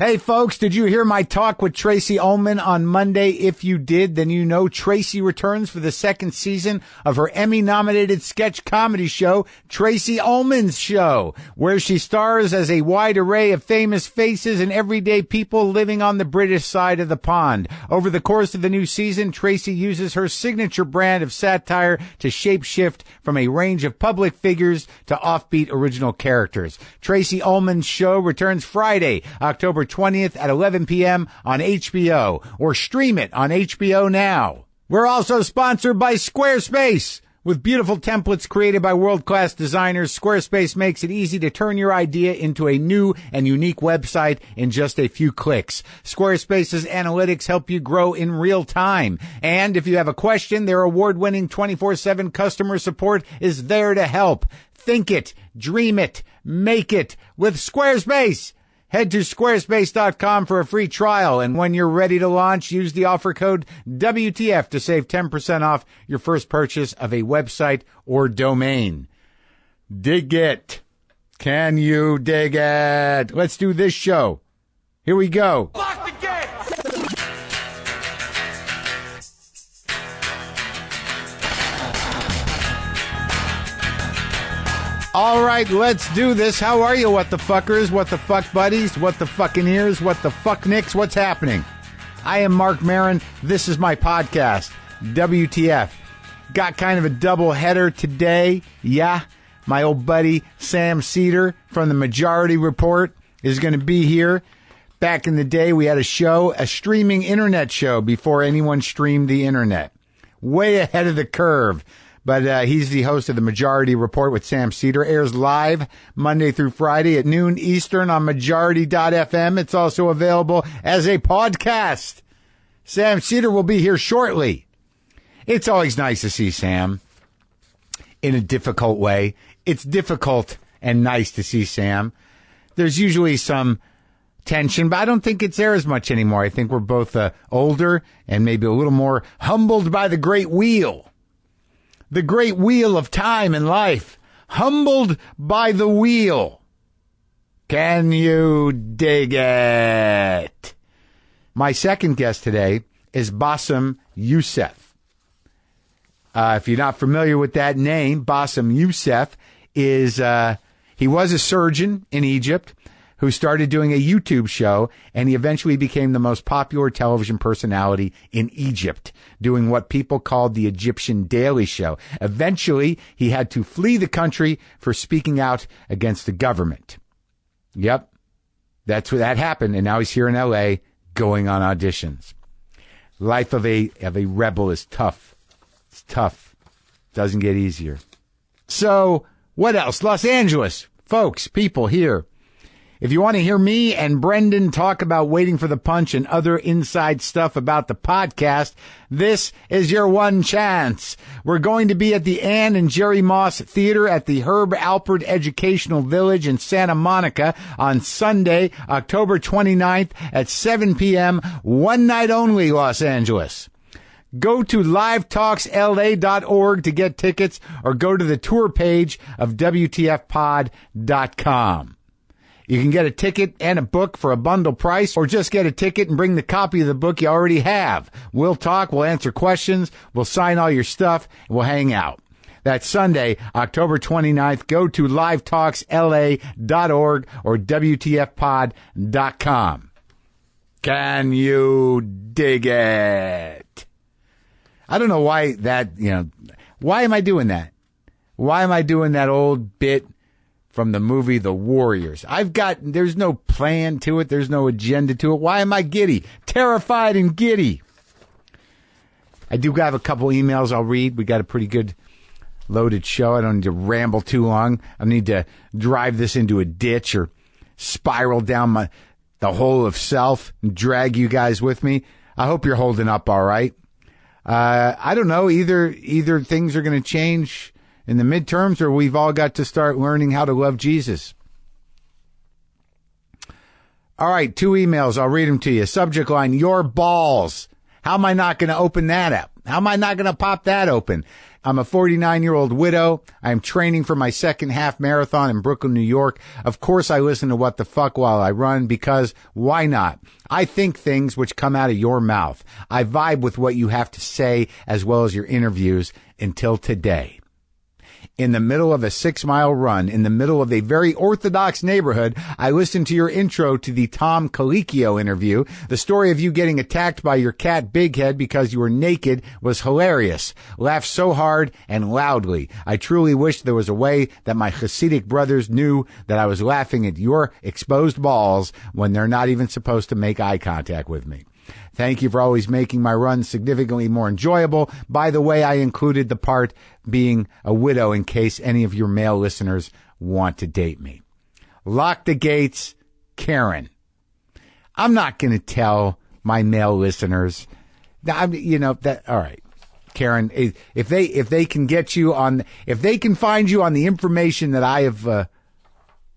Hey, folks, did you hear my talk with Tracy Ullman on Monday? If you did, then you know Tracy returns for the second season of her Emmy-nominated sketch comedy show, Tracy Ullman's Show, where she stars as a wide array of famous faces and everyday people living on the British side of the pond. Over the course of the new season, Tracy uses her signature brand of satire to shapeshift from a range of public figures to offbeat original characters. Tracy Ullman's Show returns Friday, October 20th at 11 p.m. on HBO, or stream it on HBO Now. We're also sponsored by Squarespace. With beautiful templates created by world-class designers, Squarespace makes it easy to turn your idea into a new and unique website in just a few clicks. Squarespace's analytics help you grow in real time. And if you have a question, their award-winning 24/7 customer support is there to help. Think it, dream it, make it with Squarespace. Head to squarespace.com for a free trial, and when you're ready to launch, use the offer code WTF to save 10% off your first purchase of a website or domain. Dig it. Can you dig it? Let's do this show. Here we go. Lock the gate! All right, let's do this. How are you, what the fuckers, what the fuck buddies, what the fucking ears, what the fuck nicks, what's happening? I am Marc Maron. This is my podcast, WTF. Got kind of a double header today. Yeah, my old buddy Sam Seder from the Majority Report is going to be here. Back in the day, we had a show, a streaming internet show before anyone streamed the internet. Way ahead of the curve. But he's the host of the Majority Report with Sam Seder. Airs live Monday through Friday at noon Eastern on majority.fm. It's also available as a podcast. Sam Seder will be here shortly. It's always nice to see Sam in a difficult way. It's difficult and nice to see Sam. There's usually some tension, but I don't think it's there as much anymore. I think we're both older and maybe a little more humbled by the great wheel. The great wheel of time and life. Humbled by the wheel. Can you dig it? My second guest today is Bassem Youssef. If you're not familiar with that name, Bassem Youssef is, he was a surgeon in Egypt who started doing a YouTube show, and he eventually became the most popular television personality in Egypt, doing what people called the Egyptian Daily Show. Eventually, he had to flee the country for speaking out against the government. Yep, that's what that happened, and now he's here in L.A. going on auditions. Life of a rebel is tough. It's tough. Doesn't get easier. So, what else? Los Angeles, folks, people here. If you want to hear me and Brendan talk about Waiting for the Punch and other inside stuff about the podcast, this is your one chance. We're going to be at the Ann and Jerry Moss Theater at the Herb Alpert Educational Village in Santa Monica on Sunday, October 29th at 7 p.m. One night only, Los Angeles. Go to livetalksla.org to get tickets or go to the tour page of WTFpod.com. You can get a ticket and a book for a bundle price, or just get a ticket and bring the copy of the book you already have. We'll talk, we'll answer questions, we'll sign all your stuff, and we'll hang out. That's Sunday, October 29th. Go to livetalksla.org or WTFpod.com. Can you dig it? I don't know why that, why am I doing that? Why am I doing that old bit from the movie The Warriors? There's no plan to it. There's no agenda to it. Why am I giddy? Terrified and giddy. I do have a couple emails I'll read. We got a pretty good loaded show. I don't need to ramble too long. I need to drive this into a ditch or spiral down the hole of self and drag you guys with me. I hope you're holding up all right. I don't know. Either things are going to change in the midterms, or we've all got to start learning how to love Jesus. All right, 2 emails. I'll read them to you. Subject line, your balls How am I not going to open that up? How am I not going to pop that open? I'm a 49-year-old widow. I'm training for my second half marathon in Brooklyn, New York. Of course, I listen to What the Fuck while I run because why not? I think things which come out of your mouth. I vibe with what you have to say as well as your interviews until today. In the middle of a 6-mile run, in the middle of a very orthodox neighborhood, I listened to your intro to the Tom Colicchio interview. The story of you getting attacked by your cat Big Head because you were naked was hilarious. Laughed so hard and loudly. I truly wish there was a way that my Hasidic brothers knew that I was laughing at your exposed balls when they're not even supposed to make eye contact with me. Thank you for always making my run significantly more enjoyable. By the way, I included the part being a widow in case any of your male listeners want to date me. Lock the gates, Karen. I'm not going to tell my male listeners. All right, Karen. If they can get you on, if they can find you on the information that I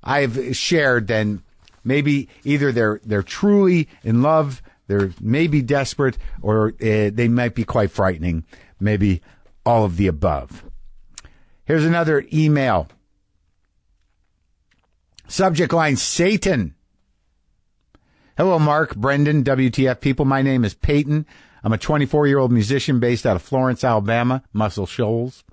have shared, then maybe either they're truly in love. They're maybe desperate, or they might be quite frightening. Maybe all of the above. Here's another email. Subject line, Satan. Hello, Mark, Brendan, WTF people. My name is Peyton. I'm a 24-year-old musician based out of Florence, Alabama, Muscle Shoals.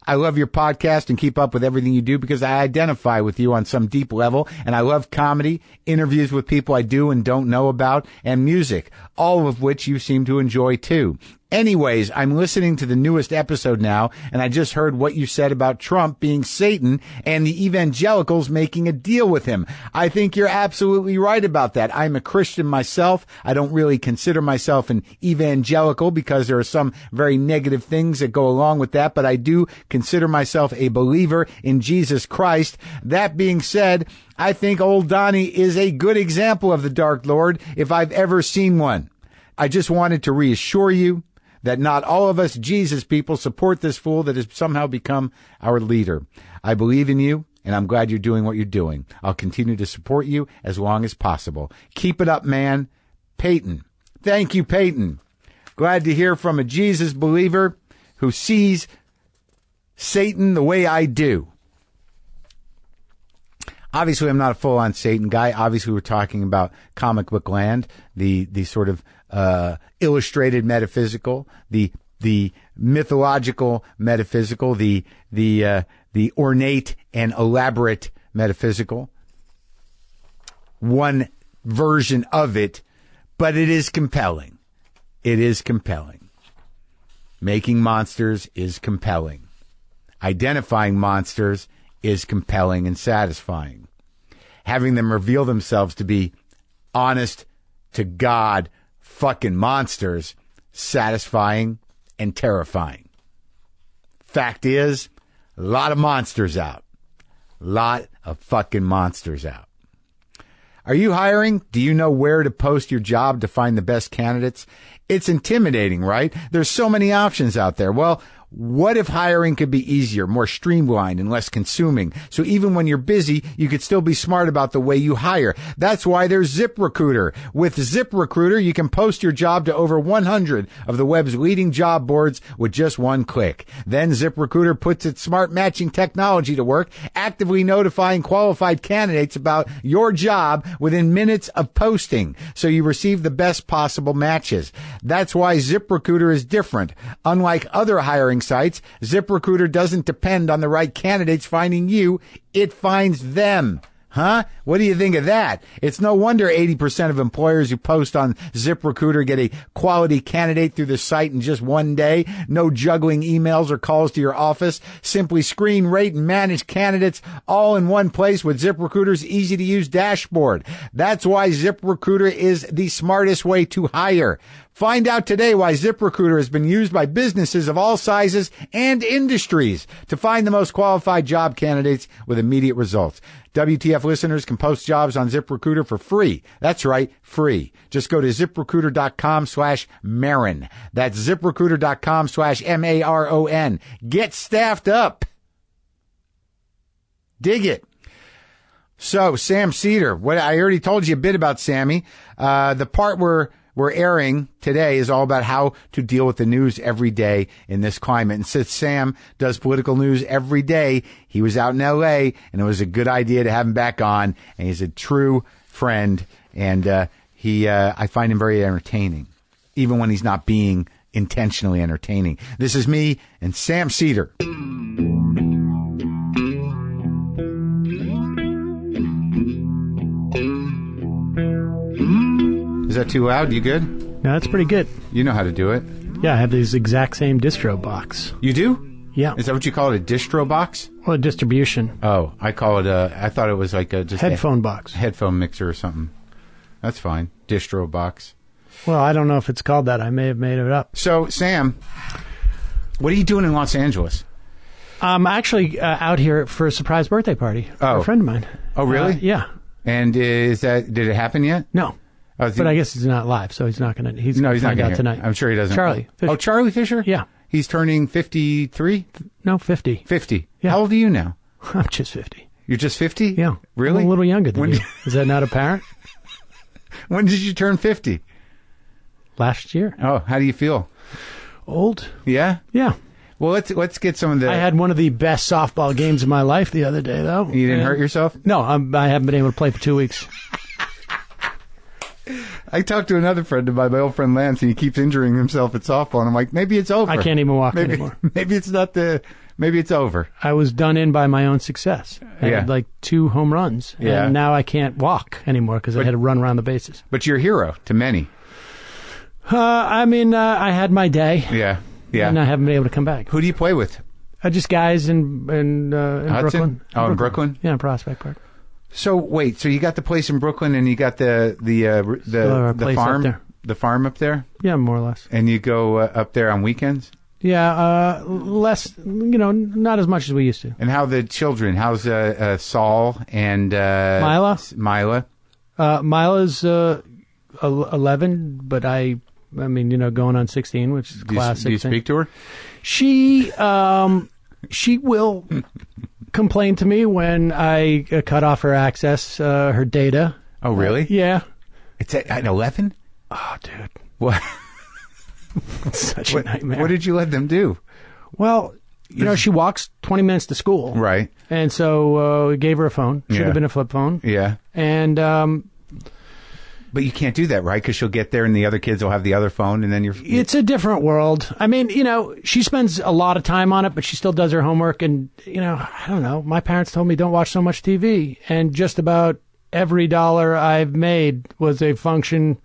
I love your podcast and keep up with everything you do because I identify with you on some deep level, and I love comedy, interviews with people I do and don't know about, and music, all of which you seem to enjoy too. Anyways, I'm listening to the newest episode now, and I just heard what you said about Trump being Satan and the evangelicals making a deal with him. I think you're absolutely right about that. I'm a Christian myself. I don't really consider myself an evangelical because there are some very negative things that go along with that, but I do consider myself a believer in Jesus Christ. That being said, I think old Donnie is a good example of the Dark Lord if I've ever seen one. I just wanted to reassure you that not all of us Jesus people support this fool that has somehow become our leader. I believe in you, and I'm glad you're doing what you're doing. I'll continue to support you as long as possible. Keep it up, man. Peyton. Thank you, Peyton. Glad to hear from a Jesus believer who sees Satan the way I do. Obviously, I'm not a full-on Satan guy. Obviously, we're talking about comic book land, the sort of illustrated metaphysical, the mythological metaphysical, the ornate and elaborate metaphysical. One version of it, but it is compelling. It is compelling. Making monsters is compelling. Identifying monsters is compelling and satisfying. Having them reveal themselves to be honest to God fucking monsters, satisfying and terrifying. Fact is, a lot of monsters out. Lot of fucking monsters out. Are you hiring? Do you know where to post your job to find the best candidates? It's intimidating, right? There's so many options out there. Well, what if hiring could be easier, more streamlined, and less consuming? So even when you're busy, you could still be smart about the way you hire. That's why there's ZipRecruiter. With ZipRecruiter, you can post your job to over 100 of the web's leading job boards with just one click. Then ZipRecruiter puts its smart matching technology to work, actively notifying qualified candidates about your job within minutes of posting, so you receive the best possible matches. That's why ZipRecruiter is different. Unlike other hiring sites, ZipRecruiter doesn't depend on the right candidates finding you. It finds them. Huh? What do you think of that? It's no wonder 80% of employers who post on ZipRecruiter get a quality candidate through the site in just one day. No juggling emails or calls to your office. Simply screen, rate, and manage candidates all in one place with ZipRecruiter's easy-to-use dashboard. That's why ZipRecruiter is the smartest way to hire. Find out today why ZipRecruiter has been used by businesses of all sizes and industries to find the most qualified job candidates with immediate results. WTF listeners can post jobs on ZipRecruiter for free. That's right, free. Just go to ZipRecruiter.com/Maron. That's ZipRecruiter.com/MARON. Get staffed up. Dig it. So, Sam Seder, I already told you a bit about Sammy. The part where we're airing today is all about how to deal with the news every day in this climate. And since Sam does political news every day, he was out in L.A., and it was a good idea to have him back on. And he's a true friend, and I find him very entertaining, even when he's not being intentionally entertaining. This is me and Sam Seder. Is that too loud? You good? No, that's pretty good. You know how to do it. Yeah, I have this exact same distro box. You do? Yeah. Is that what you call it, a distro box? Well, a distribution. Oh, I call it I thought it was like just headphone box. Headphone mixer or something. That's fine. Distro box. Well, I don't know if it's called that. I may have made it up. So, Sam, what are you doing in Los Angeles? I'm actually out here for a surprise birthday party for a friend of mine. Oh, really? Yeah. And did it happen yet? No. But I guess he's not live, so he's not going to. He's not going to tonight. I'm sure he doesn't. Charlie Fisher. Oh, Charlie Fisher? Yeah. He's turning 53? No, 50. 50. Yeah. How old are you now? I'm just 50. You're just 50? Yeah. Really? I'm a little younger than you. Is that not apparent? When did you turn 50? Last year. Oh, how do you feel? Old. Yeah? Yeah. Well, let's get some of the... I had one of the best softball games of my life the other day, though. You didn't hurt yourself? No, I haven't been able to play for 2 weeks. I talked to another friend of mine, my old friend Lance, and he keeps injuring himself at softball, and I'm like, maybe it's over. I can't even walk anymore. Maybe it's over. I was done in by my own success. I had like 2 home runs, and now I can't walk anymore because I had to run around the bases. But you're a hero to many. I had my day. Yeah. And I haven't been able to come back. Who do you play with? Just guys in Brooklyn. Oh, in Brooklyn? Yeah, in Prospect Park. So wait, so you got the place in Brooklyn, and you got the farm, the farm up there? Yeah, more or less. And you go up there on weekends? Yeah, less. Not as much as we used to. And how the children? How's Saul and Mila? Mila's 11, but I mean, going on 16, which is classic. Do you speak to her? She will complain to me when I cut off her access, her data. Oh, really? Yeah. It's at 11? Oh, dude. What? It's such a nightmare. What did you let them do? Well, she walks 20 minutes to school. Right. And so we gave her a phone. Should have been a flip phone. Yeah. And... but you can't do that, right? Because she'll get there and the other kids will have the other phone, and then you're... It's a different world. I mean, she spends a lot of time on it, but she still does her homework. And, I don't know. My parents told me don't watch so much TV. And just about every dollar I've made was a function...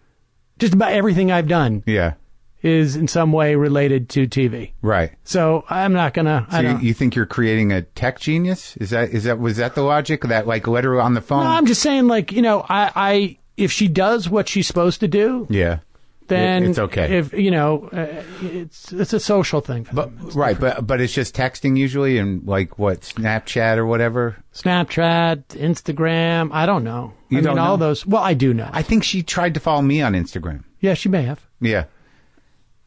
Just about everything I've done is in some way related to TV. Right. So I'm not going to... So you think you're creating a tech genius? Was that the logic? That, let her on the phone? No, I'm just saying, if she does what she's supposed to do, then it's okay. If it's a social thing. But it's just texting usually, and Snapchat or whatever. Snapchat, Instagram. I don't know. You don't know? All those. Well, I do know. I think she tried to follow me on Instagram. Yeah, she may have. Yeah,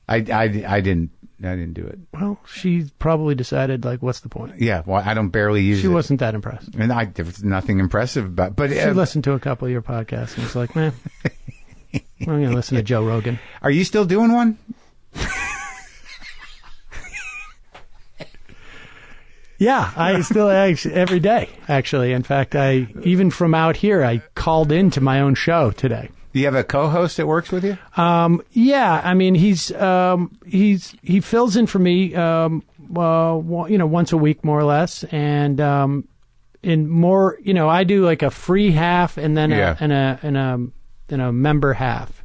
I didn't do it. Well, she probably decided, what's the point? Yeah, well, I don't barely use it. She wasn't that impressed. And there was nothing impressive about it. But she listened to a couple of your podcasts and was like, man, I'm going to listen to Joe Rogan. Are you still doing one? Yeah, I still every day, actually. In fact, even from out here, I called into my own show today. Do you have a co-host that works with you? Yeah, I mean he fills in for me, once a week more or less, and in more, I do like a free half and then a member half.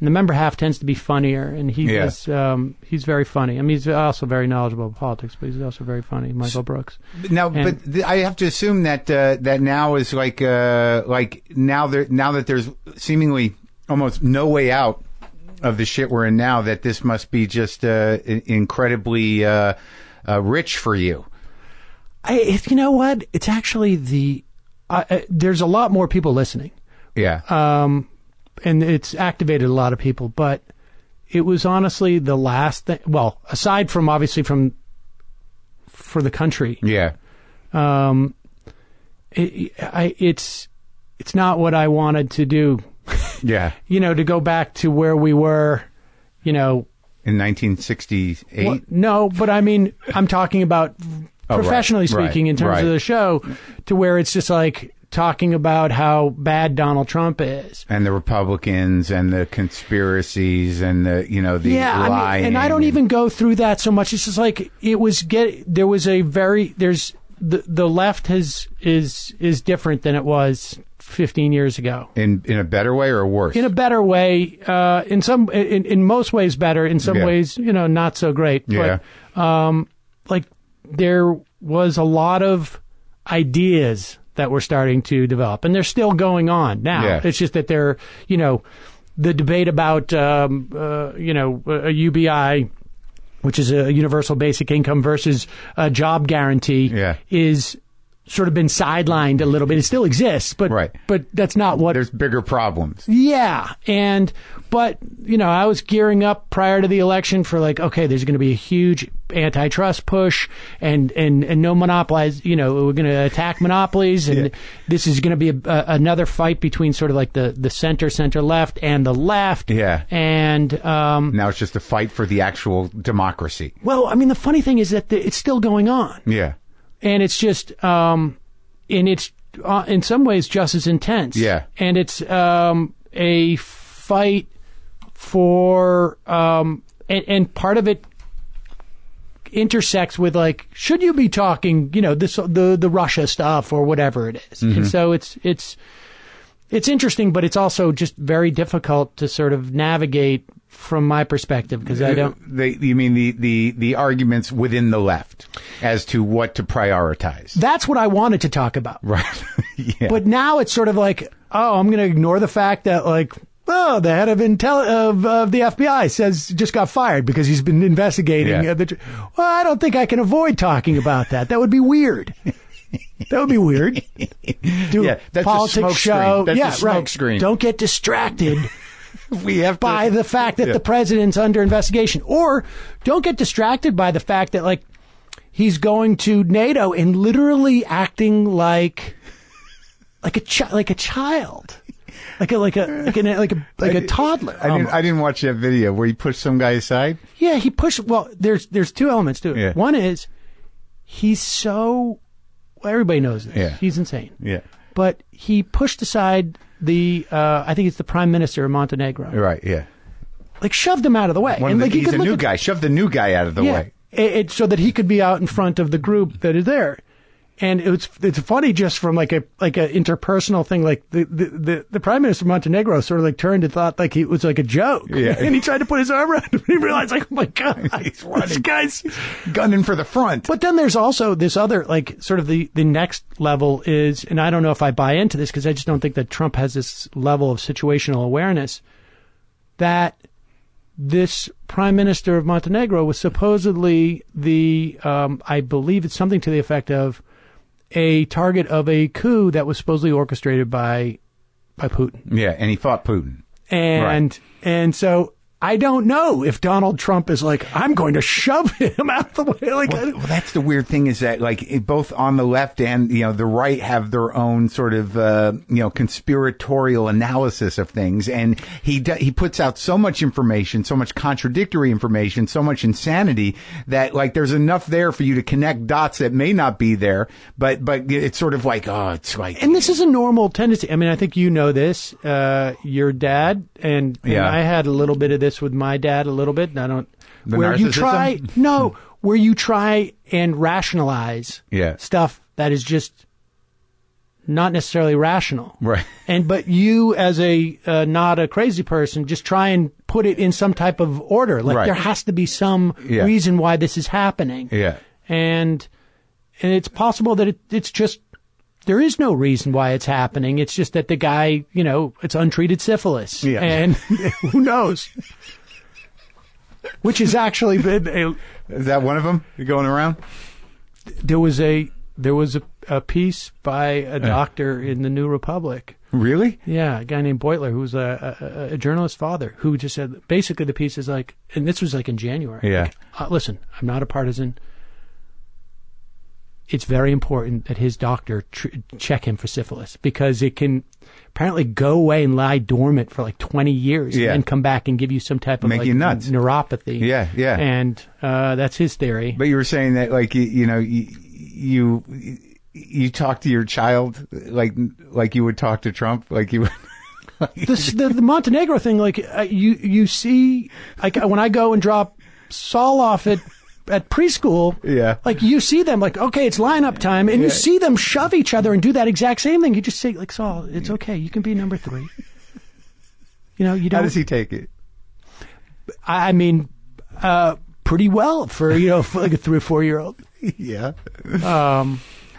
And the member half tends to be funnier, and he's very funny. I mean, he's also very knowledgeable about politics, but he's also very funny, Michael Brooks. Now, but I have to assume that that now is now that there's seemingly almost no way out of the shit we're in now, that this must be just incredibly rich for you. You know what? It's actually there's a lot more people listening. Yeah. And it's activated a lot of people, but it was honestly the last thing. Well, aside from obviously for the country. Yeah. It's not what I wanted to do. Yeah. To go back to where we were, in 1968. Well, no, but I mean, I'm talking about professionally speaking in terms of the show, to where it's just like talking about how bad Donald Trump is, and the Republicans, and the conspiracies, and the lying. And I don't even go through that so much. It's just like the left is different than it was 15 years ago. In a better way or worse? In a better way. In most ways better. In some ways, not so great. Yeah. But there was a lot of ideas that were starting to develop, and they're still going on now. Yeah. It's just that they're, the debate about, a UBI, which is a universal basic income versus a job guarantee, is sort of been sidelined a little bit. It still exists, but that's not what... There's bigger problems. Yeah. But I was gearing up prior to the election for okay, there's going to be a huge antitrust push and no monopolies, we're going to attack monopolies, and this is going to be another fight between sort of the center left and the left. Yeah. And now it's just a fight for the actual democracy. Well, I mean, the funny thing is that it's still going on. Yeah. And it's just, and it's in some ways just as intense. Yeah. And it's a fight for, and part of it intersects with should you be talking, the Russia stuff or whatever it is. Mm-hmm. And so it's interesting, but it's also just very difficult to sort of navigate from my perspective, because I don't... You mean the arguments within the left as to what to prioritize? That's what I wanted to talk about. Right. Yeah. But now it's sort of I'm going to ignore the fact that the head of the FBI says just got fired because he's been investigating. Yeah. Well, I don't think I can avoid talking about that. That would be weird. That would be weird. That's politics a smoke show. Screen. That's a smoke screen. Don't get distracted by the fact that the president's under investigation, or don't get distracted by the fact that he's going to NATO and literally acting like a child, like a toddler. I didn't watch that video where he pushed some guy aside. Yeah, he pushed. Well, there's two elements to it. Yeah. One is he's so. Well, everybody knows this. Yeah. He's insane. Yeah. But he pushed aside I think it's the Prime Minister of Montenegro. Right. Yeah. Shoved him out of the way. He's a new guy. Shoved the new guy out of the way. So that he could be out in front of the group that is there. And it's funny just from a interpersonal thing. The Prime Minister of Montenegro sort of turned and thought it was a joke. Yeah. And he tried to put his arm around him and he realized oh my God, this guy's gunning for the front. But then there's also this other sort of the next level is, and I don't know if I buy into this because I just don't think that Trump has this level of situational awareness, that this Prime Minister of Montenegro was supposedly I believe it's something to the effect of a target of a coup that was supposedly orchestrated by Putin. Yeah, and he fought Putin. And so I don't know if Donald Trump is I'm going to shove him out the way. Well, that's the weird thing is that both on the left and the right have their own sort of conspiratorial analysis of things, and he puts out so much information, so much contradictory information, so much insanity that there's enough there for you to connect dots that may not be there, but it's sort of and this is a normal tendency. I mean, I think you know this. Your dad and I had a little bit of this with my dad a little bit, and I don't. Where you try and rationalize stuff that is just not necessarily rational, right? But you, as a not a crazy person, just try and put it in some type of order. There has to be some reason why this is happening. Yeah, and it's possible that it's just. There is no reason why it's happening. It's just that the guy, it's untreated syphilis. Yeah. And who knows? Which has actually been Is that one of them going around? There was a piece by a doctor in the New Republic. Really? Yeah, a guy named Beutler, who's a journalist father, who just said, basically the piece is and this was in January. Yeah. Listen, I'm not a partisan. it's very important that his doctor check him for syphilis, because it can apparently go away and lie dormant for like 20 years and then come back and give you some type of Make like you nuts. neuropathy. Yeah, yeah. And that's his theory. But you were saying that, like, you talk to your child like you would talk to Trump, like you would. The Montenegro thing, like you see, like when I go and drop Saul off at preschool, like you see them, like, okay, it's lineup time, and you see them shove each other and do that exact same thing. You just say, like, Saul, it's okay, you can be number 3. You know, you don't. How does he take it? I mean, pretty well for like a 3 or 4-year-old. Yeah.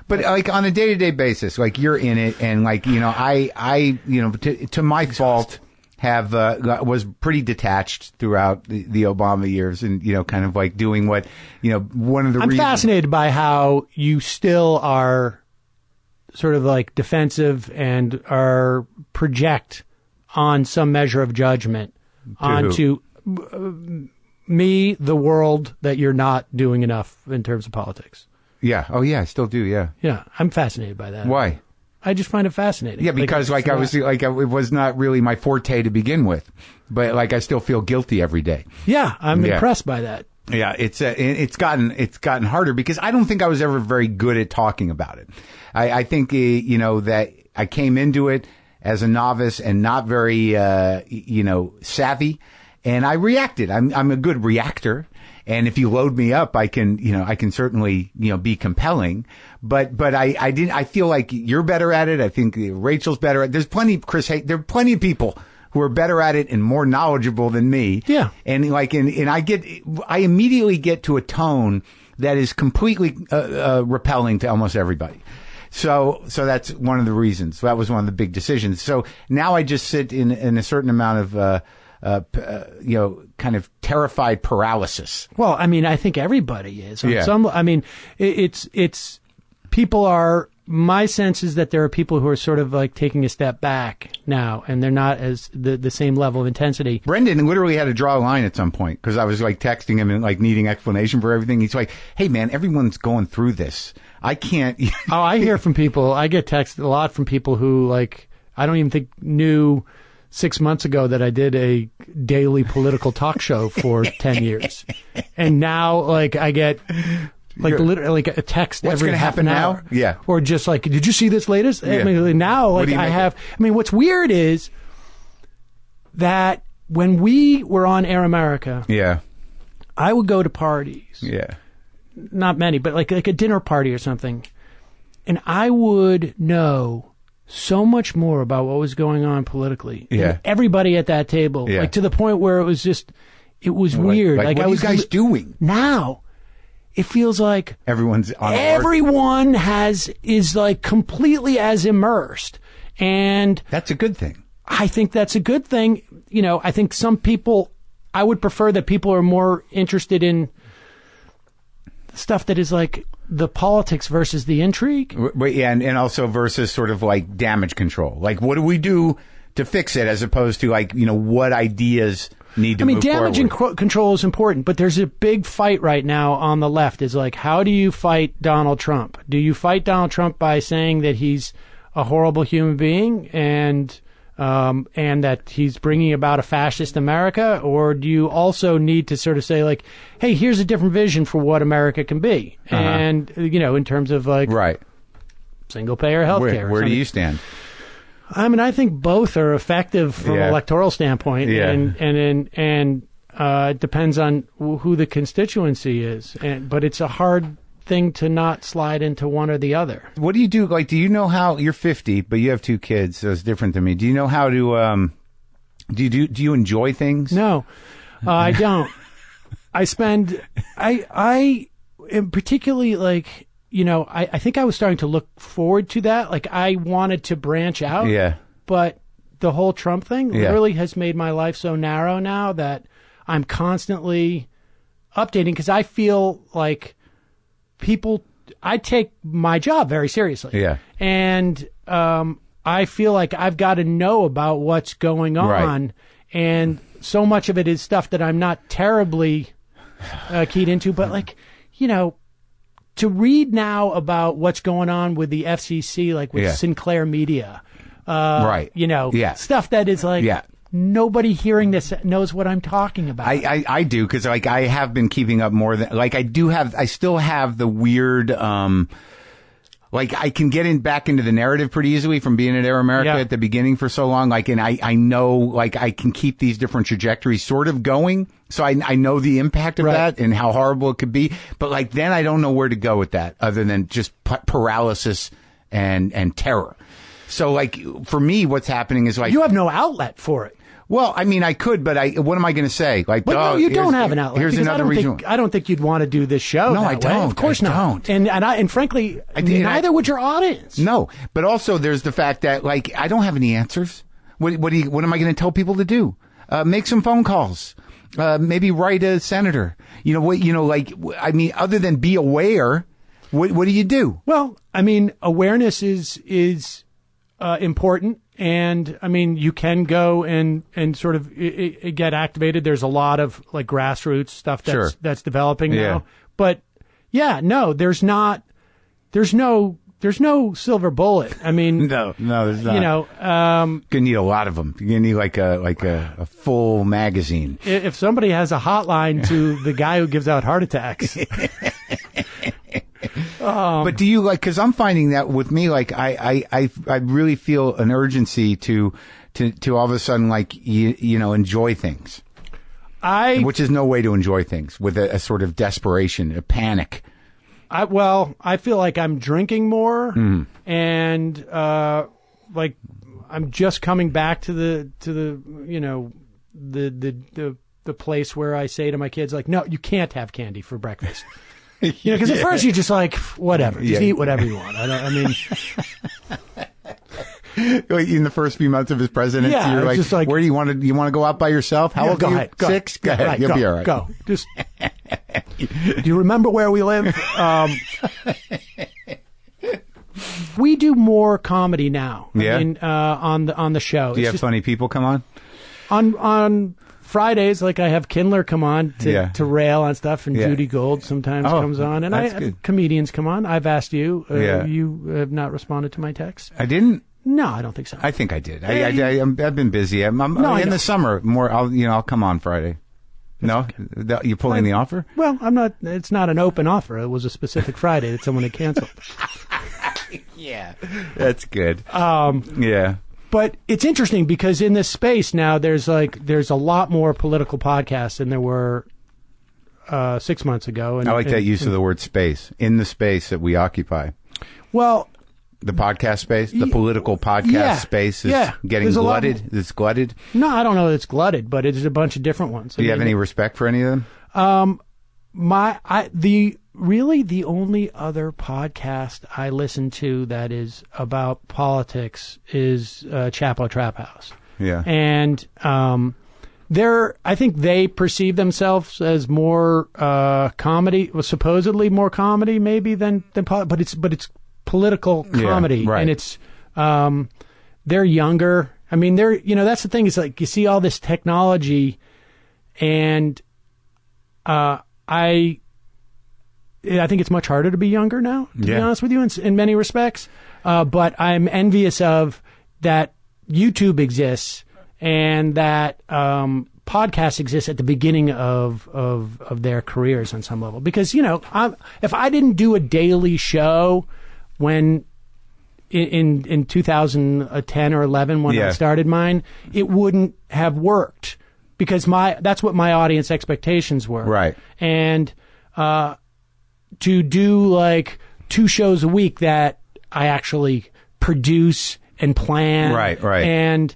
But like on a day-to-day basis, like you're in it, and like, I to my fault was pretty detached throughout the Obama years, and kind of like doing what one of the reasons. I'm fascinated by how you still are sort of like defensive and are project on some measure of judgment onto me, the world, that you're not doing enough in terms of politics. Yeah. Oh, yeah. I still do. Yeah. Yeah. I'm fascinated by that. Why? I just find it fascinating. Yeah, because it was not really my forte to begin with, but like I still feel guilty every day. Yeah, I'm impressed by that. Yeah, it's gotten harder because I don't think I was ever very good at talking about it. I think that I came into it as a novice and not very savvy, and I reacted. I'm a good reactor. And if you load me up, I can certainly, be compelling. But I feel like you're better at it. I think Rachel's better at it. There are plenty of people who are better at it and more knowledgeable than me. Yeah. And I immediately get to a tone that is completely, repelling to almost everybody. So that's one of the reasons. That was one of the big decisions. So now I just sit in a certain amount of, kind of terrified paralysis. Well, I mean, I think everybody is. Yeah. It's people are. My sense is that there are people who are sort of like taking a step back now, and they're not as the same level of intensity. Brendan literally had to draw a line at some point because I was like texting him and like needing explanation for everything. He's like, "Hey, man, everyone's going through this. I can't." Oh, I hear from people. I get texted a lot from people who like I don't even think knew 6 months ago that I did a daily political talk show for 10 years. And now, like, I get, like, literally like a text every half an hour. Yeah. Or just like, did you see this latest? Yeah. I mean, now, like, what's weird is that when we were on Air America, I would go to parties. Yeah. Not many, but like a dinner party or something. And I would know so much more about what was going on politically. Yeah. Everybody at that table. Yeah. Like to the point where it was weird. Like what are you guys doing? Now, it feels like everyone's on everyone is like completely as immersed. And that's a good thing. I think that's a good thing. I think some people, I would prefer that people are more interested in stuff that is like the politics versus the intrigue. But yeah, and also versus sort of like damage control. Like, what do we do to fix it, as opposed to like, what ideas need to move forward? Damage and control is important, but there's a big fight right now on the left. Is like, how do you fight Donald Trump? Do you fight Donald Trump by saying that he's a horrible human being and that he's bringing about a fascist America? Or do you also need to sort of say, like, hey, here's a different vision for what America can be? And, in terms of, like, single-payer health care. Where do you stand? I mean, I think both are effective from an electoral standpoint. Yeah. And it depends on who the constituency is. But it's a hard thing to not slide into one or the other. What do you do? Like, do you know how you're 50, but you have 2 kids, so it's different than me. Do you know how to, do you enjoy things? No, I don't. I am particularly like, I think I was starting to look forward to that. Like I wanted to branch out. Yeah. But the whole Trump thing really has made my life so narrow now that I'm constantly updating because I feel like I take my job very seriously. Yeah. And I feel like I've got to know about what's going on. Right. And so much of it is stuff that I'm not terribly keyed into. But, like, to read now about what's going on with the FCC, like with Sinclair Media, right? You know, stuff that is like, nobody hearing this knows what I'm talking about. I do, because like I have been keeping up more than like I still have the weird. Like I can get back into the narrative pretty easily from being at Air America at the beginning for so long. Like, and I know, like I can keep these different trajectories sort of going. So I know the impact of that and how horrible it could be. But like, then I don't know where to go with that other than just paralysis and terror. So like for me, what's happening is like, you have no outlet for it. Well, I mean, I could, but what am I going to say? Like, no, you don't have an outlet. Here's another reason. I don't think you'd want to do this show. No, I don't. Of course not. And frankly, neither would your audience. No, but also there's the fact that like I don't have any answers. What am I going to tell people to do? Make some phone calls. Maybe write a senator. You know what? You know, like I mean, other than be aware, what do you do? Well, I mean, awareness is important. And I mean, you can go and sort of get activated. There's a lot of like grassroots stuff that's developing now. But no, there's no silver bullet. I mean, no, there's not. You know, you're gonna need a lot of them. You're gonna need like a full magazine. If somebody has a hotline to the guy who gives out heart attacks. But do you like, because I'm finding that with me, like I really feel an urgency to all of a sudden like you know enjoy things, which is no way to enjoy things, with a sort of desperation, a panic. I feel like I'm drinking more, and like I'm just coming back to the you know the place where I say to my kids like, no, you can't have candy for breakfast. You know, because at first you're just like, whatever, just eat whatever you want. I mean, in the first few months of his presidency, you're like, just like, where do you want to go out by yourself? How old are you? 6? Go ahead. You'll be all right. Go. Just, do you remember where we live? We do more comedy now. Yeah. I mean, on the show. Do you have funny people come on? On Fridays, like I have Kindler come on to rail on stuff, and Judy Gold sometimes comes on, and comedians come on. I've asked you. You have not responded to my text. I didn't. No, I don't think so. I think I did. I've been busy. In the summer more. I'll come on Friday. No, you're pulling the offer. Well, I'm not. It's not an open offer. It was a specific Friday that someone had canceled. Yeah, that's good. Yeah. But it's interesting because in this space now, there's a lot more political podcasts than there were 6 months ago. And, I like that use of the word space, in the space that we occupy. Well, the podcast space, the political podcast space is getting glutted. It's glutted. No, I don't know that it's glutted, but it's a bunch of different ones. Do you have any respect for any of them? The only other podcast I listen to that is about politics is Chapo Trap House. Yeah. And I think they perceive themselves as more comedy, supposedly more comedy maybe than but it's political comedy. Yeah, right. And it's they're younger. I mean, that's the thing, is like you see all this technology, and I think it's much harder to be younger now, to be honest with you, in many respects. But I'm envious of that YouTube exists and that podcasts exist at the beginning of their careers on some level. Because, if I didn't do a daily show when in 2010 or 11 when I started mine, it wouldn't have worked, because that's what my audience expectations were. Right. And to do like 2 shows a week that I actually produce and plan, right, and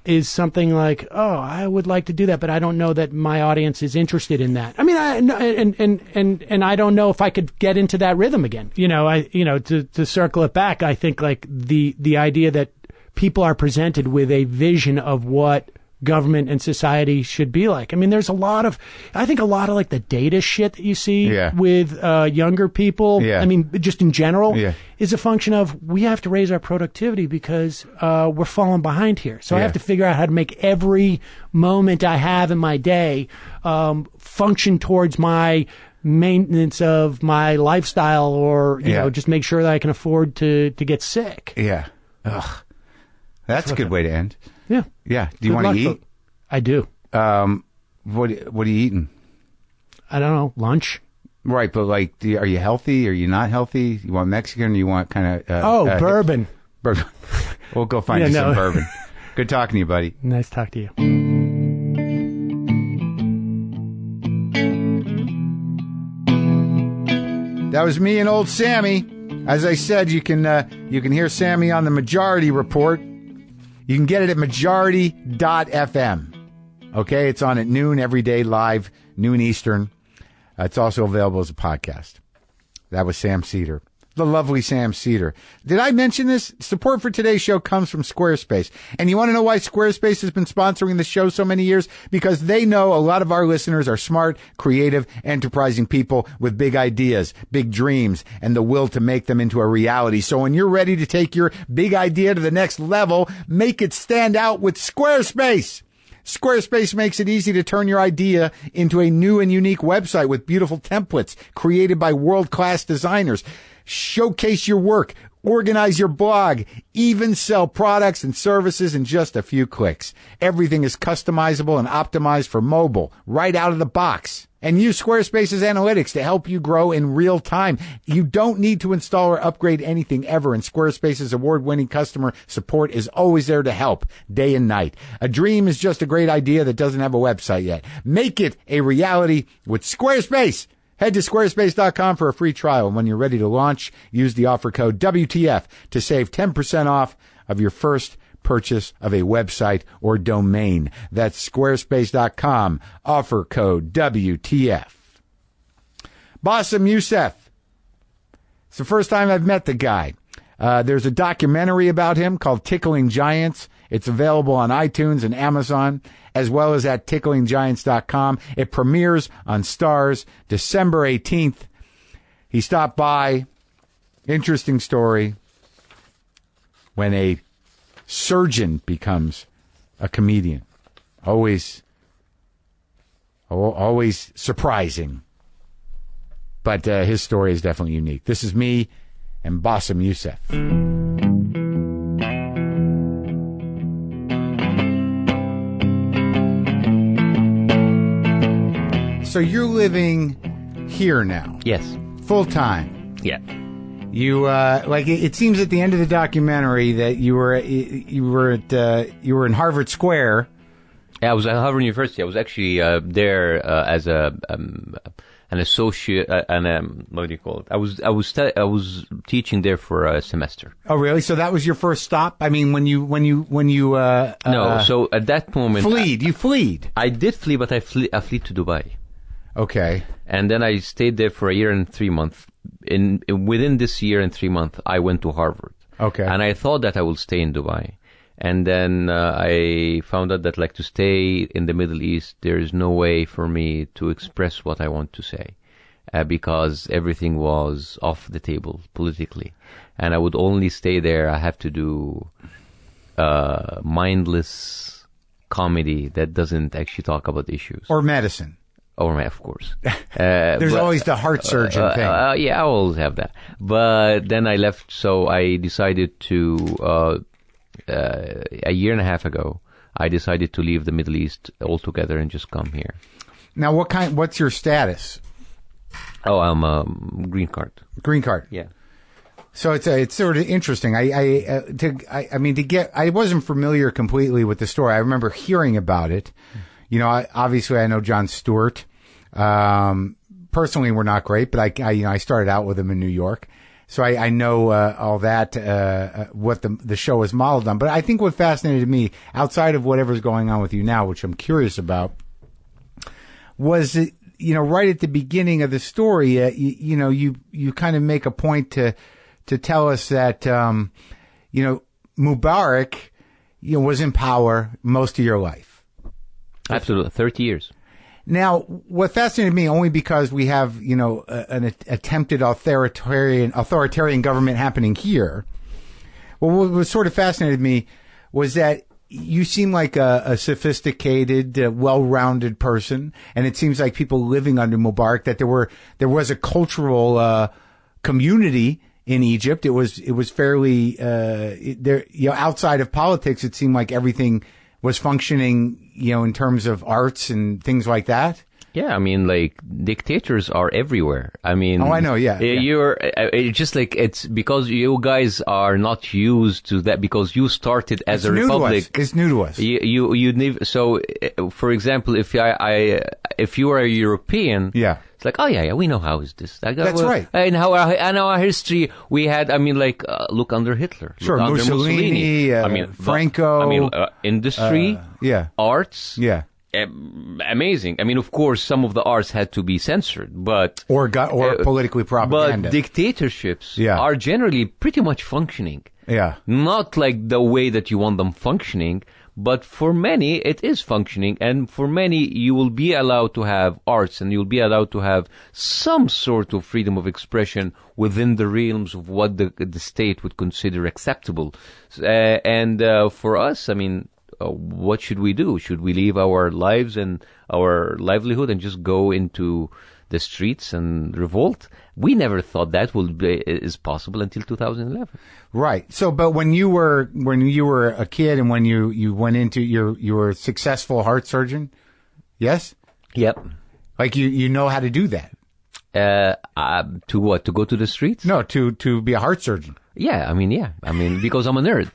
is something like, I would like to do that, but I don't know that my audience is interested in that. I mean, and I don't know if I could get into that rhythm again. To circle it back, I think like the idea that people are presented with a vision of what government and society should be like. I mean, there's a lot of like the data shit that you see with younger people. Yeah. I mean, just in general, is a function of we have to raise our productivity because we're falling behind here. So I have to figure out how to make every moment I have in my day function towards my maintenance of my lifestyle, or you know, just make sure that I can afford to get sick. Yeah. Ugh. That's a good way to end. Yeah. Yeah. Do you want to eat? I do. What are you eating? I don't know. Lunch. Right, but like, are you healthy? Are you not healthy? You want Mexican, or you want kind of... bourbon. Bourbon. We'll go find you some bourbon. Good talking to you, buddy. Nice talk to you. That was me and old Sammy. As I said, you can hear Sammy on the Majority Report. You can get it at majority.fm. Okay, it's on at noon every day, live, noon Eastern. It's also available as a podcast. That was Sam Seder, the lovely Sam Seder. Did I mention this? Support for today's show comes from Squarespace. And you want to know why Squarespace has been sponsoring the show so many years? Because they know a lot of our listeners are smart, creative, enterprising people with big ideas, big dreams, and the will to make them into a reality. So when you're ready to take your big idea to the next level, make it stand out with Squarespace. Squarespace makes it easy to turn your idea into a new and unique website with beautiful templates created by world-class designers. Showcase your work, organize your blog, even sell products and services in just a few clicks. Everything is customizable and optimized for mobile right out of the box. And use Squarespace's analytics to help you grow in real time. You don't need to install or upgrade anything ever, and Squarespace's award-winning customer support is always there to help, day and night. A dream is just a great idea that doesn't have a website yet. Make it a reality with Squarespace. Head to squarespace.com for a free trial, and when you're ready to launch, use the offer code WTF to save 10% off of your first purchase of a website or domain. That's squarespace.com, offer code WTF. Bassem Youssef. It's the first time I've met the guy. There's a documentary about him called Tickling Giants. It's available on iTunes and Amazon, as well as at ticklinggiants.com. It premieres on Starz December 18th. He stopped by. Interesting story. When a surgeon becomes a comedian. Always surprising. But his story is definitely unique. This is me and Bassem Youssef. So you're living here now? Yes. Full time? Yeah. You it seems at the end of the documentary that you were in Harvard Square. Yeah, I was at Harvard University. I was actually there as an associate, what do you call it? I was teaching there for a semester. Oh, really? So that was your first stop? I mean, when you no. So at that moment, you fled. I did flee, but I fled to Dubai. Okay. And then I stayed there for a year and 3 months. Within this year and 3 months, I went to Harvard. Okay. And I thought that I would stay in Dubai. And then I found out that, like, to stay in the Middle East, there is no way for me to express what I want to say because everything was off the table politically. And I would only stay there. I have to do mindless comedy that doesn't actually talk about issues. Or medicine. Or, of course. There's always the heart surgeon thing. Yeah, I always have that. But then I left, so I decided to... a year and a half ago, I decided to leave the Middle East altogether and just come here. Now, what's your status? Oh, I'm a green card. Green card. Yeah. So it's sort of interesting. I wasn't familiar completely with the story. I remember hearing about it. You know, obviously I know Jon Stewart. Personally, we're not great, but I started out with him in New York. So I know all that, what the show is modeled on. But I think what fascinated me, outside of whatever's going on with you now, which I'm curious about, was, right at the beginning of the story, you kind of make a point to tell us that, Mubarak, was in power most of your life. Absolutely, 30 years. Now, what fascinated me, only because we have, an attempted authoritarian government happening here. Well, what sort of fascinated me was that you seem like a sophisticated, well-rounded person, and it seems like people living under Mubarak, that there was a cultural community in Egypt. It was fairly there. Outside of politics, it seemed like everything was functioning. In terms of arts and things like that. Yeah, I mean, like, dictators are everywhere. I mean... Oh, I know, yeah. It's just like, it's because you guys are not used to that, because you started as a republic. It's new to us. So, for example, if you are a European... Yeah. It's like, oh yeah, we know how is this. That's right. And our history, we had, I mean, like, look under Hitler. Sure, look Mussolini, Franco. Industry, arts. Yeah. Amazing. I mean, of course, some of the arts had to be censored, but... Or politically propaganda. But dictatorships Yeah. are generally pretty much functioning. Yeah. Not like the way that you want them functioning, but for many, it is functioning. And for many, you will be allowed to have arts, and you'll be allowed to have some sort of freedom of expression within the realms of what the state would consider acceptable. For us, I mean... what should we do? Should we leave our lives and our livelihood and just go into the streets and revolt? We never thought that is possible until 2011. Right. So, but when you were a kid and when you went into you were a successful heart surgeon, yes? Yep. Like you know how to do that. To what? To go to the streets? No, to be a heart surgeon. Yeah. I mean, because I'm a nerd.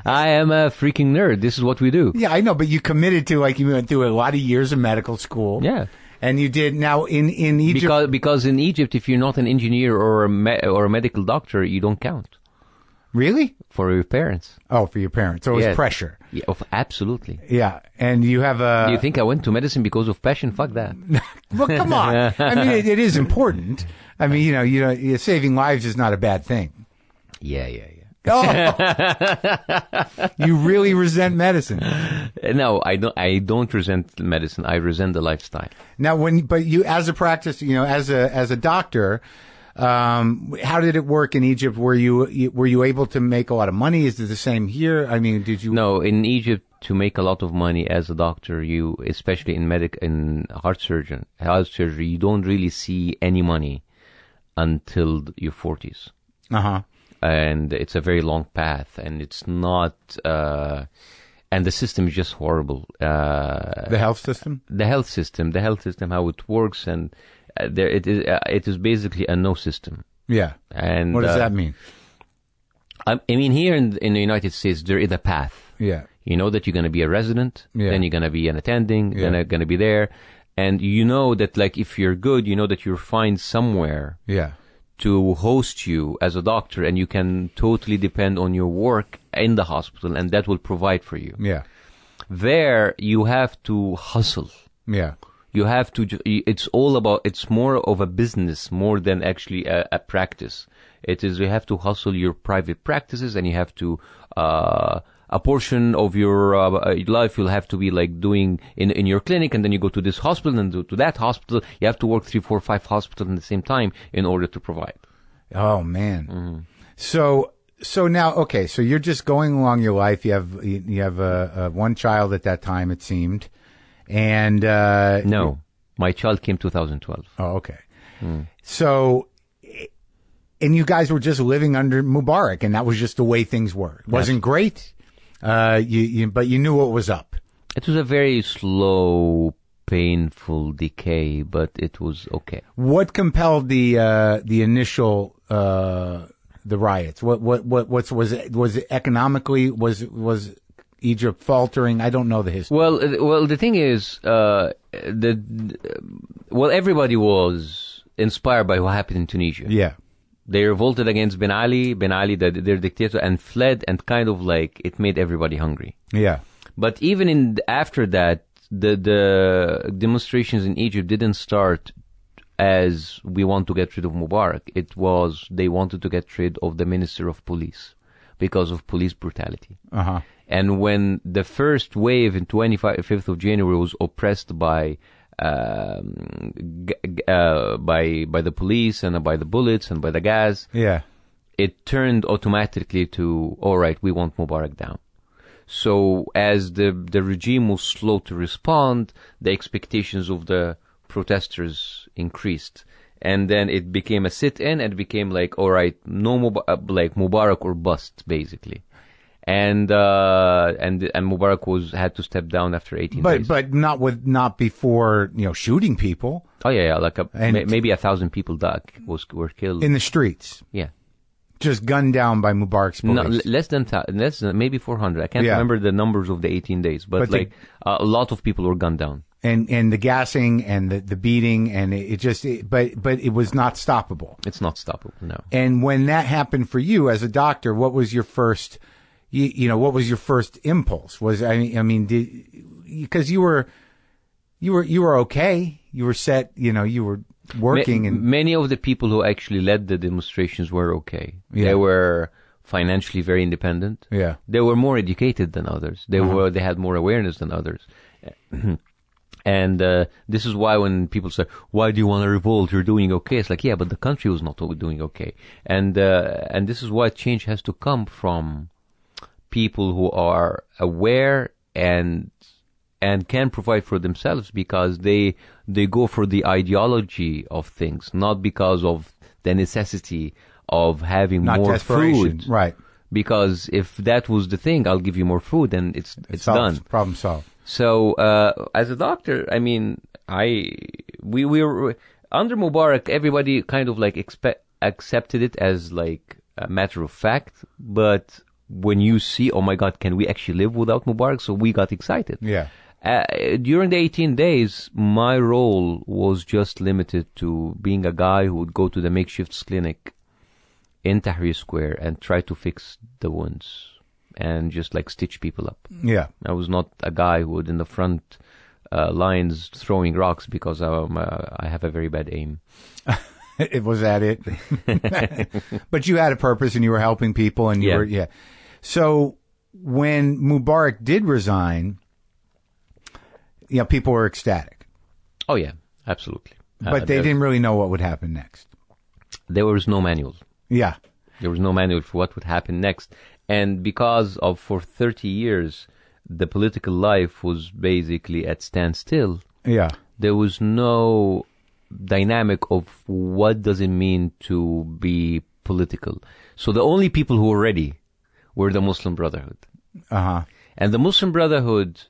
I am a freaking nerd. This is what we do. Yeah, I know, but you committed to, like, you went through a lot of years of medical school. Yeah. And you did now in Egypt. Because in Egypt, if you're not an engineer or a medical doctor, you don't count. Really? For your parents. Oh, for your parents. So it was pressure. Yeah, absolutely. Yeah. And you have a... Do you think I went to medicine because of passion? Fuck that. Well, come on. I mean, it is important. I mean, saving lives is not a bad thing. Yeah. Oh, you really resent medicine. No, I don't resent medicine. I resent the lifestyle. Now, but you, as a practice, as a doctor, how did it work in Egypt? Were you able to make a lot of money? Is it the same here? I mean, did you? No, in Egypt, to make a lot of money as a doctor, especially in heart surgery, you don't really see any money until your 40s. And it's a very long path, and it's not, and the system is just horrible. The health system? The health system, how it works, and it is basically a no system. Yeah. And what does that mean? I mean, here in the United States, there is a path. Yeah. You know that you're going to be a resident, then you're going to be an attending, then you're going to be there, and you know that, like, if you're good, you know that you'll find somewhere. Yeah. To host you as a doctor, and you can totally depend on your work in the hospital, and that will provide for you. Yeah. There, you have to hustle. Yeah. You have to, it's more of a business more than actually a practice. You have to hustle your private practices, and you have to, a portion of your life you'll have to be like doing in your clinic, and then you go to this hospital and to that hospital. You have to work 3, 4, 5 hospitals at the same time in order to provide. Oh man. Mm-hmm. So now, okay, so you're just going along your life. You have one child at that time, it seemed, and no, my child came 2012. Oh, okay. So. And you guys were just living under Mubarak, and that was just the way things were. It wasn't great, but you knew what was up. It was a very slow, painful decay, but it was okay. What compelled the initial the riots? What was it economically? Was Egypt faltering? I don't know the history. Well, the thing is, everybody was inspired by what happened in Tunisia. Yeah. They revolted against Ben Ali, their dictator, and fled, and kind of like it made everybody hungry. Yeah. But even after that, the demonstrations in Egypt didn't start as we want to get rid of Mubarak. It was they wanted to get rid of the Minister of Police because of police brutality. Uh-huh. And when the first wave in 25th of January was oppressed by the police and by the bullets and by the gas, yeah, it turned automatically to, all right, we want Mubarak down. So as the regime was slow to respond, the expectations of the protesters increased. And then it became a sit-in, and it became like, all right, no like Mubarak or bust, basically. And Mubarak had to step down after 18 days. But not before, shooting people. Oh yeah, like maybe 1,000 people were killed in the streets. Yeah, just gunned down by Mubarak's police. No, less than maybe 400. I can't remember the numbers of the 18 days, but like a lot of people were gunned down. And the gassing and the beating, and but it was not stoppable. It's not stoppable, no. And when that happened for you as a doctor, what was your first? What was your first impulse? Because you were okay. You were set. You were working. And many of the people who actually led the demonstrations were okay. Yeah. They were financially very independent. Yeah. They were more educated than others. They had more awareness than others. And this is why when people say, "Why do you want to revolt? You're doing okay." It's like, yeah, but the country was not doing okay. And this is why change has to come from people who are aware and can provide for themselves, because they go for the ideology of things, not because of the necessity of having not more desperation. Food. Right. Because if that was the thing, I'll give you more food, and it's done. Problem solved. So as a doctor, I mean, we were under Mubarak. Everybody kind of like accepted it as like a matter of fact, but when you see, oh my God, can we actually live without Mubarak? So we got excited. Yeah. During the 18 days, my role was just limited to being a guy who would go to the makeshift clinic in Tahrir Square and try to fix the wounds and just like stitch people up. Yeah. I was not a guy who would in the front lines throwing rocks, because I have a very bad aim. Was that it? But you had a purpose, and you were helping people, and you were, yeah. So when Mubarak did resign, people were ecstatic. Oh yeah, absolutely. But they didn't really know what would happen next. There was no manual. Yeah. There was no manual for what would happen next. And because of, for 30 years, the political life was basically at standstill. Yeah. There was no dynamic of what does it mean to be political. So the only people who were ready were the Muslim Brotherhood. Uh-huh. And the Muslim Brotherhood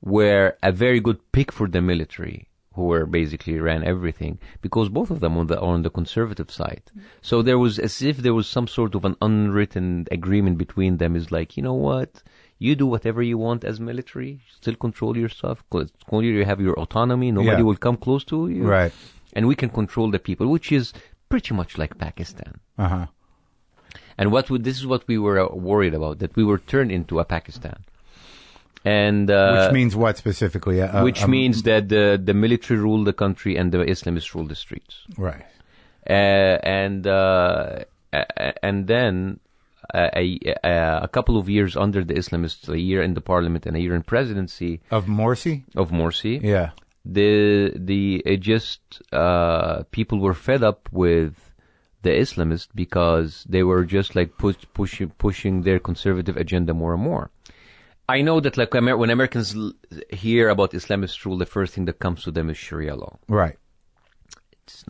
were a very good pick for the military, who were basically ran everything, because both of them are on the conservative side. So there was as if there was some sort of an unwritten agreement between them. Is like, you know what? You do whatever you want as military, still control your stuff, you have your autonomy, nobody will come close to you. Right. And we can control the people, which is pretty much like Pakistan. Uh-huh. And this is what we were worried about, that we were turned into a Pakistan. And which means what specifically? Which means that the military rule the country and the Islamists rule the streets. Right. And then a couple of years under the Islamists, a year in the parliament and a year in presidency of Morsi. Yeah. People were fed up with the Islamists, because they were just like pushing their conservative agenda more and more. I know that like when Americans hear about Islamist rule, the first thing that comes to them is Sharia law. Right.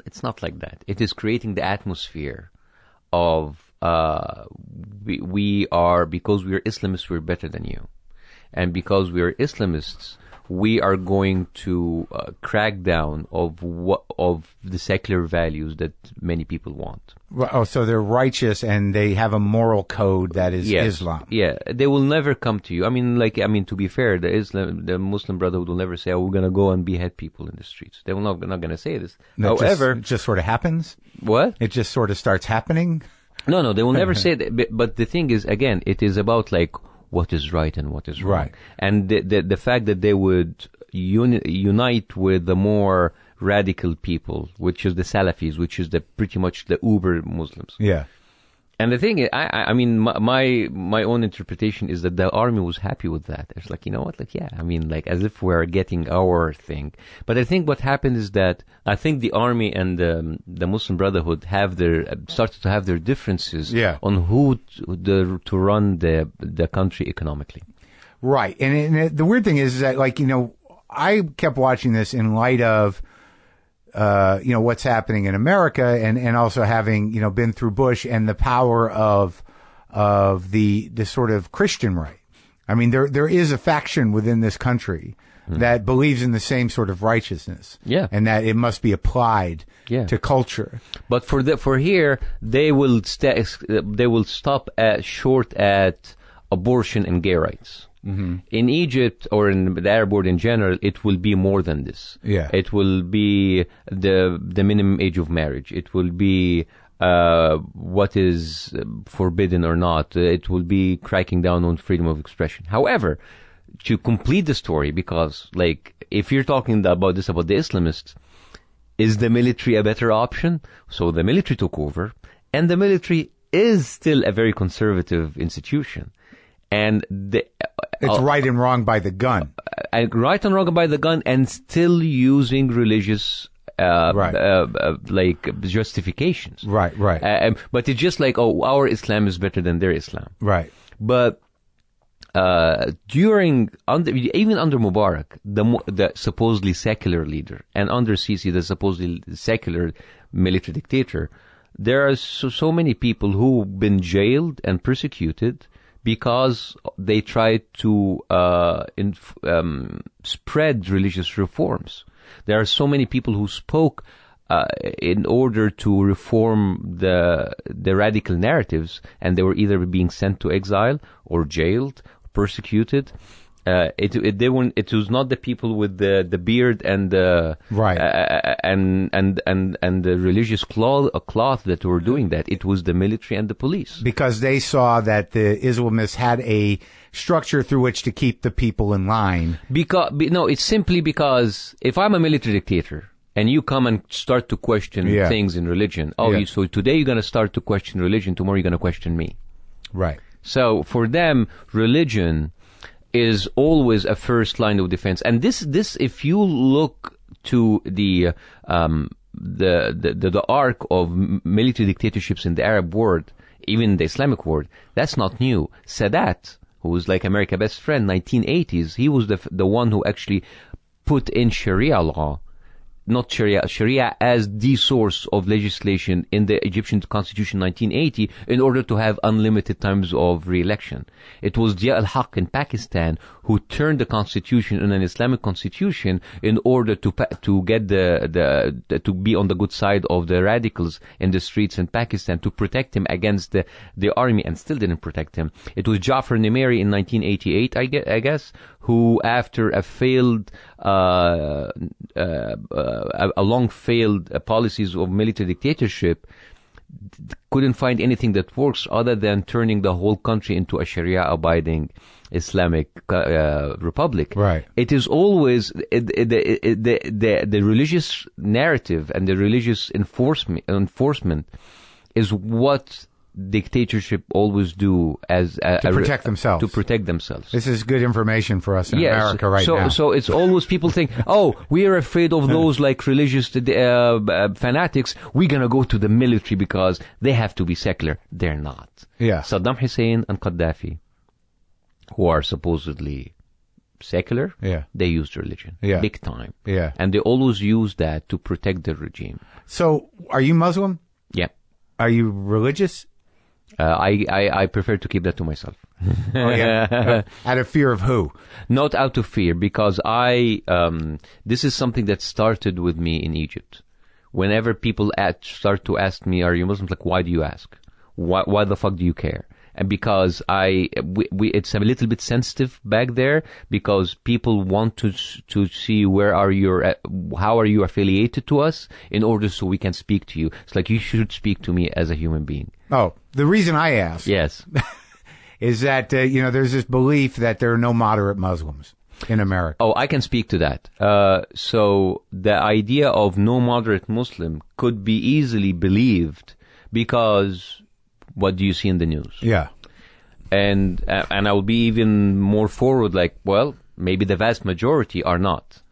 It's not like that. It is creating the atmosphere of because we are Islamists, we're better than you, and because we are Islamists, we are going to crack down of the secular values that many people want. Oh, so they're righteous and they have a moral code that is Islam. Yeah, they will never come to you. I mean, to be fair, the Muslim Brotherhood will never say, "Oh, we're going to go and behead people in the streets." They're not going to say this. However, it just sort of happens. What? It just sort of starts happening. No, they will never say that. But the thing is, again, it is about like what is right and what is wrong. Right. And the fact that they would unite with the more radical people, which is the Salafis, which is pretty much the uber Muslims. Yeah. And the thing is, I mean, my own interpretation is that the army was happy with that. It's like, you know what, like, yeah, I mean, like, as if we're getting our thing. But I think what happened is that I think the army and the Muslim Brotherhood started to have their differences on who to run the country economically. Right. And the weird thing is that, like, you know, I kept watching this in light of, you know, what's happening in America and also having, you know, been through Bush and the power of the sort of Christian right. I mean, there is a faction within this country that believes in the same sort of righteousness. Yeah. And that it must be applied to culture. But for here, they will stop short at abortion and gay rights. Mm-hmm. In Egypt or in the Arab world in general, it will be more than this. Yeah. It will be the minimum age of marriage. It will be what is forbidden or not. It will be cracking down on freedom of expression. However, to complete the story, because like if you're talking about the Islamists, is the military a better option? So the military took over, and the military is still a very conservative institution. And it's right and wrong by the gun. Right and wrong by the gun, and still using religious like justifications. Right. But it's just like, oh, our Islam is better than their Islam. Right. But even under Mubarak, the supposedly secular leader, and under Sisi, the supposedly secular military dictator, there are so many people who've been jailed and persecuted because they tried to spread religious reforms. There are so many people who spoke in order to reform the radical narratives, and they were either being sent to exile or jailed, persecuted. It was not the people with the beard and the and the religious cloth that were doing that. It was the military and the police, because they saw that the Islamists had a structure through which to keep the people in line. It's simply because if I'm a military dictator and you come and start to question things in religion, so today you're going to start to question religion, tomorrow you're going to question me. Right. So for them, religion is always a first line of defense. And this, if you look to the arc of military dictatorships in the Arab world, even the Islamic world, that's not new. Sadat, who was like America's best friend, 1980s, he was the one who actually put in Sharia law, not Sharia as the source of legislation in the Egyptian Constitution 1980 in order to have unlimited times of re-election. It was Zia al-Haq in Pakistan who turned the constitution in an Islamic constitution in order to get to be on the good side of the radicals in the streets in Pakistan, to protect him against the army, and still didn't protect him. It was Jafar Nimeri in 1988, I guess, who after a long failed policies of military dictatorship couldn't find anything that works other than turning the whole country into a Sharia-abiding Islamic republic. Right. It is always the religious narrative and the religious enforcement is what dictatorship always do to protect themselves. To protect themselves. This is good information for us in America now. So it's always people think, oh, we are afraid of those like religious fanatics. We're gonna go to the military because they have to be secular. They're not. Yeah. Saddam Hussein and Gaddafi, who are supposedly secular, they used religion big time. Yeah. And they always use that to protect the regime. So, are you Muslim? Yeah. Are you religious? I prefer to keep that to myself. Oh, yeah. Out of fear of who? Not out of fear, because this is something that started with me in Egypt. Whenever people start to ask me, are you Muslim? Like, why do you ask? Why the fuck do you care? And because it's a little bit sensitive back there, because people want to see how are you affiliated to us in order so we can speak to you. It's like you should speak to me as a human being. Oh, the reason I ask, yes, is that there's this belief that there are no moderate Muslims in America. Oh, I can speak to that. So the idea of no moderate Muslim could be easily believed because. What do you see in the news? Yeah. And I will be even more forward, like, well, maybe the vast majority are not.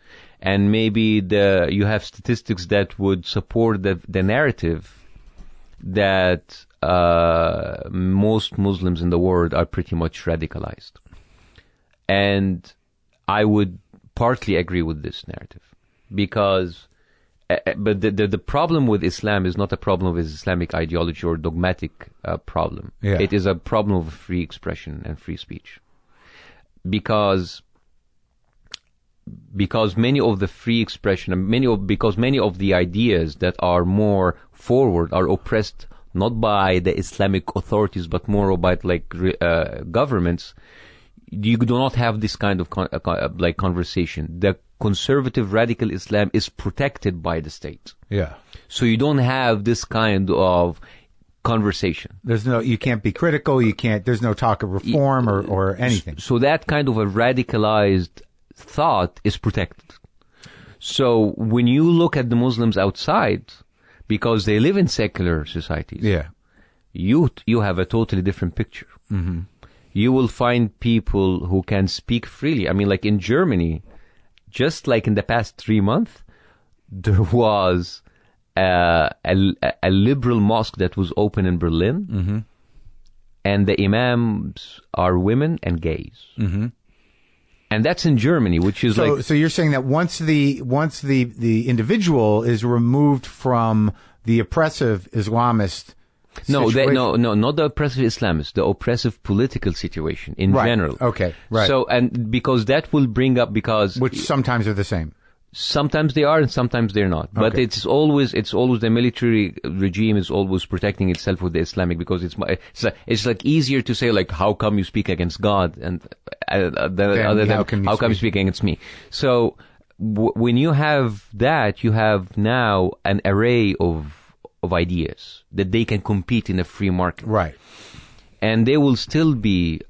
And maybe you have statistics that would support the narrative that most Muslims in the world are pretty much radicalized. And I would partly agree with this narrative because, but the problem with Islam is not a problem of Islamic ideology or dogmatic problem. Yeah. It is a problem of free expression and free speech. Because many of the free expression and because many of the ideas that are more forward are oppressed not by the Islamic authorities but more by governments. You do not have this kind of conversation. The conservative radical Islam is protected by the state. Yeah. So you don't have this kind of conversation. You can't be critical. There's no talk of reform or anything. So that kind of a radicalized thought is protected. So when you look at the Muslims outside, because they live in secular societies, you have a totally different picture. Mm-hmm. You will find people who can speak freely. I mean, like in Germany, just like in the past 3 months, there was a liberal mosque that was open in Berlin, mm-hmm. and the imams are women and gays. Mm-hmm. And that's in Germany, which is so you're saying that once the individual is removed from the oppressive Islamist situation. No, not the oppressive Islamists, the oppressive political situation in general. Okay, right. So, and because that will bring up, which sometimes are the same. Sometimes they are and sometimes they're not. But Okay. it's always the military regime is always protecting itself with the Islamic because it's like easier to say like, how come you speak against God and how come you speak against me? So when you have that, you have now an array of ideas that they can compete in a free market. Right. And they will still be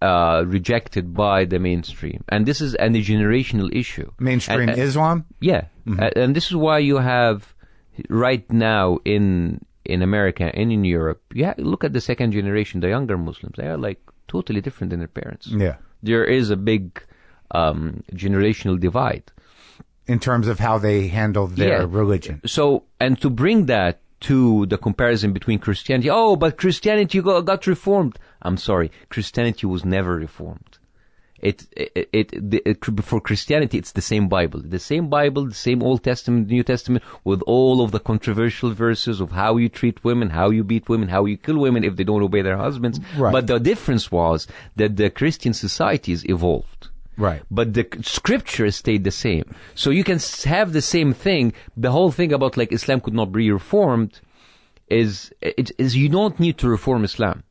rejected by the mainstream. And this is a generational issue. Mainstream Islam? Yeah. Mm-hmm. And this is why you have right now in America and in Europe, look at the second generation, the younger Muslims. They are like totally different than their parents. Yeah. There is a big generational divide. In terms of how they handle their religion. So, and to bring that to the comparison between Christianity, but Christianity got reformed. I'm sorry, Christianity was never reformed. For Christianity, it's the same Bible, the same Old Testament, New Testament, with all of the controversial verses of how you treat women, how you beat women, how you kill women if they don't obey their husbands. Right. But the difference was that the Christian societies evolved. Right. But the scripture stayed the same. So you can have the same thing. The whole thing about like Islam could not be reformed is you don't need to reform Islam.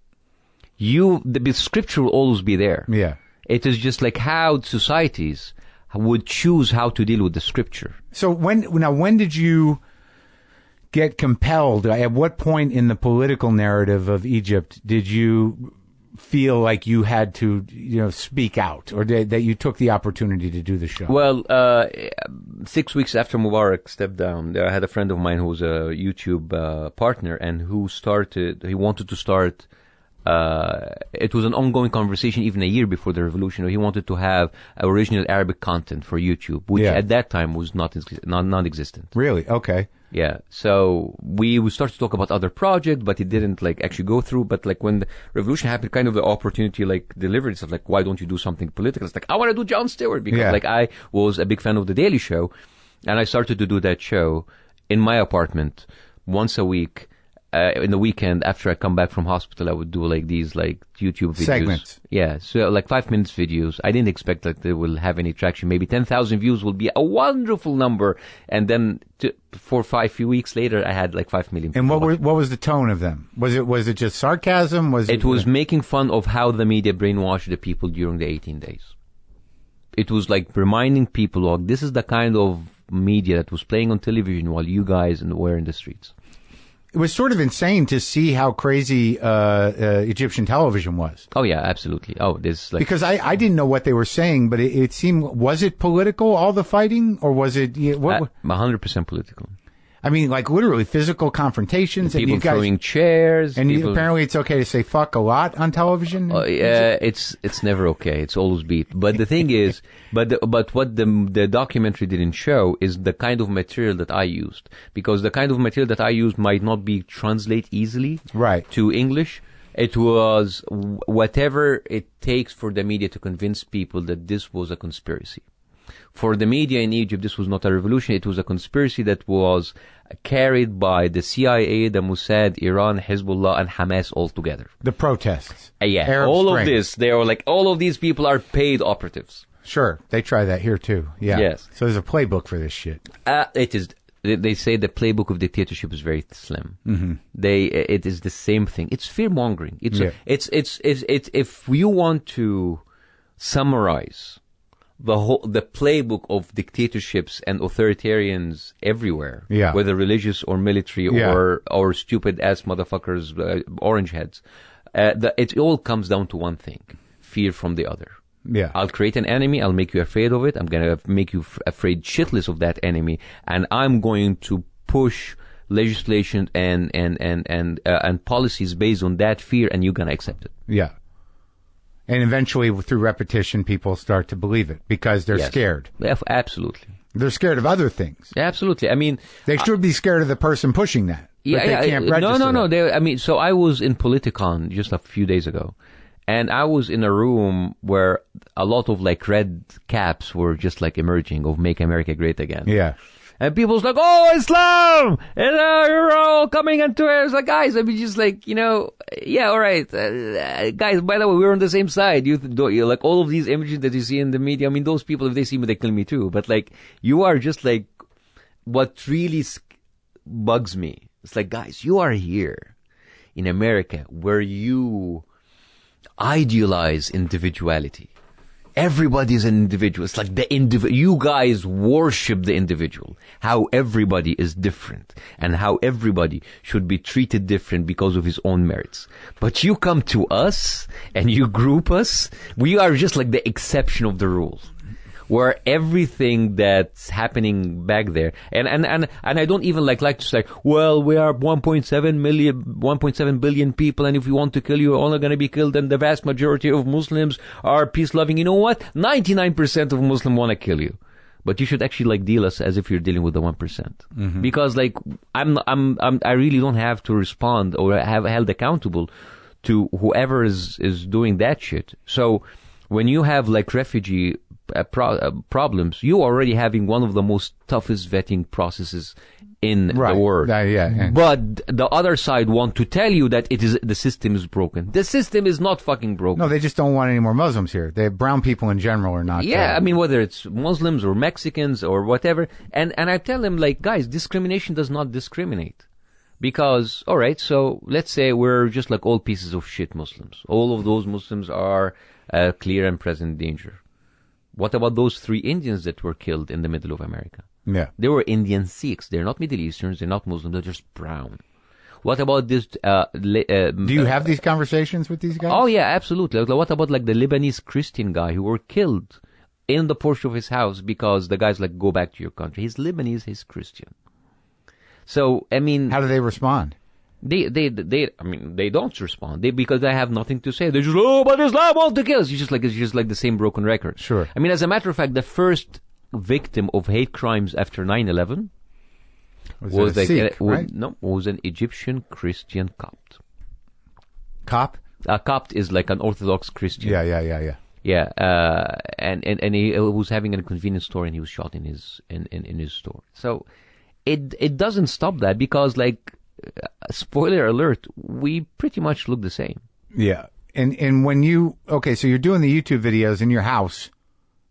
The scripture will always be there. Yeah. It is just like how societies would choose how to deal with the scripture. So when did you get compelled? At what point in the political narrative of Egypt did you feel like you had to, speak out, or that you took the opportunity to do the show? Well, 6 weeks after Mubarak stepped down, I had a friend of mine who was a YouTube partner, and he wanted to start. It was an ongoing conversation even a year before the revolution. He wanted to have original Arabic content for YouTube, which at that time was non-existent. Really? Okay. Yeah. So we started to talk about other projects, but it didn't actually go through. But when the revolution happened, kind of the opportunity delivered itself. Why don't you do something political? It's I want to do Jon Stewart because I was a big fan of The Daily Show, and I started to do that show in my apartment once a week. In the weekend, after I come back from hospital, I would do these YouTube videos. Segments. Yeah, so 5 minutes videos. I didn't expect they will have any traction. Maybe 10,000 views will be a wonderful number. And then 4 or 5 weeks later, I had 5 million people. And what was the tone of them? Was it just sarcasm? It was making fun of how the media brainwashed the people during the 18 days. It was reminding people, this is the kind of media that was playing on television while you guys were in the streets. It was sort of insane to see how crazy Egyptian television was. Oh, yeah, absolutely. Because I didn't know what they were saying, but it seemed, was it political, all the fighting, or was it... 100% political. I mean, literally physical confrontations. People and you guys, throwing chairs. And apparently it's okay to say fuck a lot on television? It's never okay. It's always beat. But the thing is, but what the documentary didn't show is the kind of material that I used. Because the kind of material that I used might not be translated easily right. to English. It was whatever it takes for the media to convince people that this was a conspiracy. For the media in Egypt, this was not a revolution. It was a conspiracy that was carried by the CIA, the Mossad, Iran, Hezbollah, and Hamas all together. The protests. Yeah, Arab all Spring. of this. They were like, all of these people are paid operatives. Sure, they try that here too. Yeah. Yes. So there's a playbook for this shit. It is. They say the playbook of dictatorship is very slim. Mm-hmm. It is the same thing. It's fear mongering. It's if you want to summarize the playbook of dictatorships and authoritarians everywhere, whether religious or military or stupid ass motherfuckers, orange heads, it all comes down to one thing: fear from the other. Yeah. I'll create an enemy. I'll make you afraid of it. I'm going to make you afraid shitless of that enemy. And I'm going to push legislation and policies based on that fear, and you're going to accept it. Yeah. And eventually, through repetition, people start to believe it because they're scared. Absolutely. They're scared of other things. Absolutely. I mean, they should be scared of the person pushing that. But they can't register No. So I was in Politicon just a few days ago. And I was in a room where a lot of like red caps were just like emerging of Make America Great Again. Yeah. And people was like, oh, Islam! And you're all coming into it. It's like, guys, I mean, just like, yeah, all right. Guys, by the way, we're on the same side. You like all of these images that you see in the media. I mean, those people, if they see me, they kill me too. But like, you are just like, what really bugs me. It's like, guys, you are here in America where you idealize individuality. Everybody's an individual. It's like you guys worship the individual. How everybody is different and how everybody should be treated different because of his own merits. But you come to us and you group us. We are just like the exception of the rule. Where everything that's happening back there, and I don't even like to say, well, we are 1.7 billion people, and if we want to kill you, you're only going to be killed, and the vast majority of Muslims are peace-loving. You know what? 99% of Muslims want to kill you. But you should actually like deal us as if you're dealing with the 1%. Mm-hmm. Because like, I really don't have to respond or have held accountable to whoever is doing that shit. So when you have like refugee problems, you are already having one of the most toughest vetting processes in the world. Yeah. But the other side want to tell you that the system is broken. The system is not fucking broken. No, they just don't want any more Muslims here. Brown people in general are not. Yeah, I mean, whether it's Muslims or Mexicans or whatever. And I tell them, like, guys, discrimination does not discriminate. Because, all right, so let's say we're just like all pieces of shit Muslims. All of those Muslims are clear and present danger. What about those 3 Indians that were killed in the middle of America? Yeah. They were Indian Sikhs. They're not Middle Easterns. They're not Muslims. They're just brown. What about this? Do you have these conversations with these guys? Oh, yeah, absolutely. What about like the Lebanese Christian guy who were killed in the porch of his house because the guy's like, go back to your country. He's Lebanese. He's Christian. So, I mean... How do they respond? They don't respond. Because they have nothing to say. They're just, but Islam wants to kill us. It's just like the same broken record. Sure. I mean, as a matter of fact, the first victim of hate crimes after 9/11 was an Egyptian Christian Copt. Cop? A Copt is like an Orthodox Christian. Yeah. Yeah, and he was having a convenience store and he was shot in his store. So it doesn't stop that because like. Spoiler alert, we pretty much look the same. Yeah. And when so you're doing the YouTube videos in your house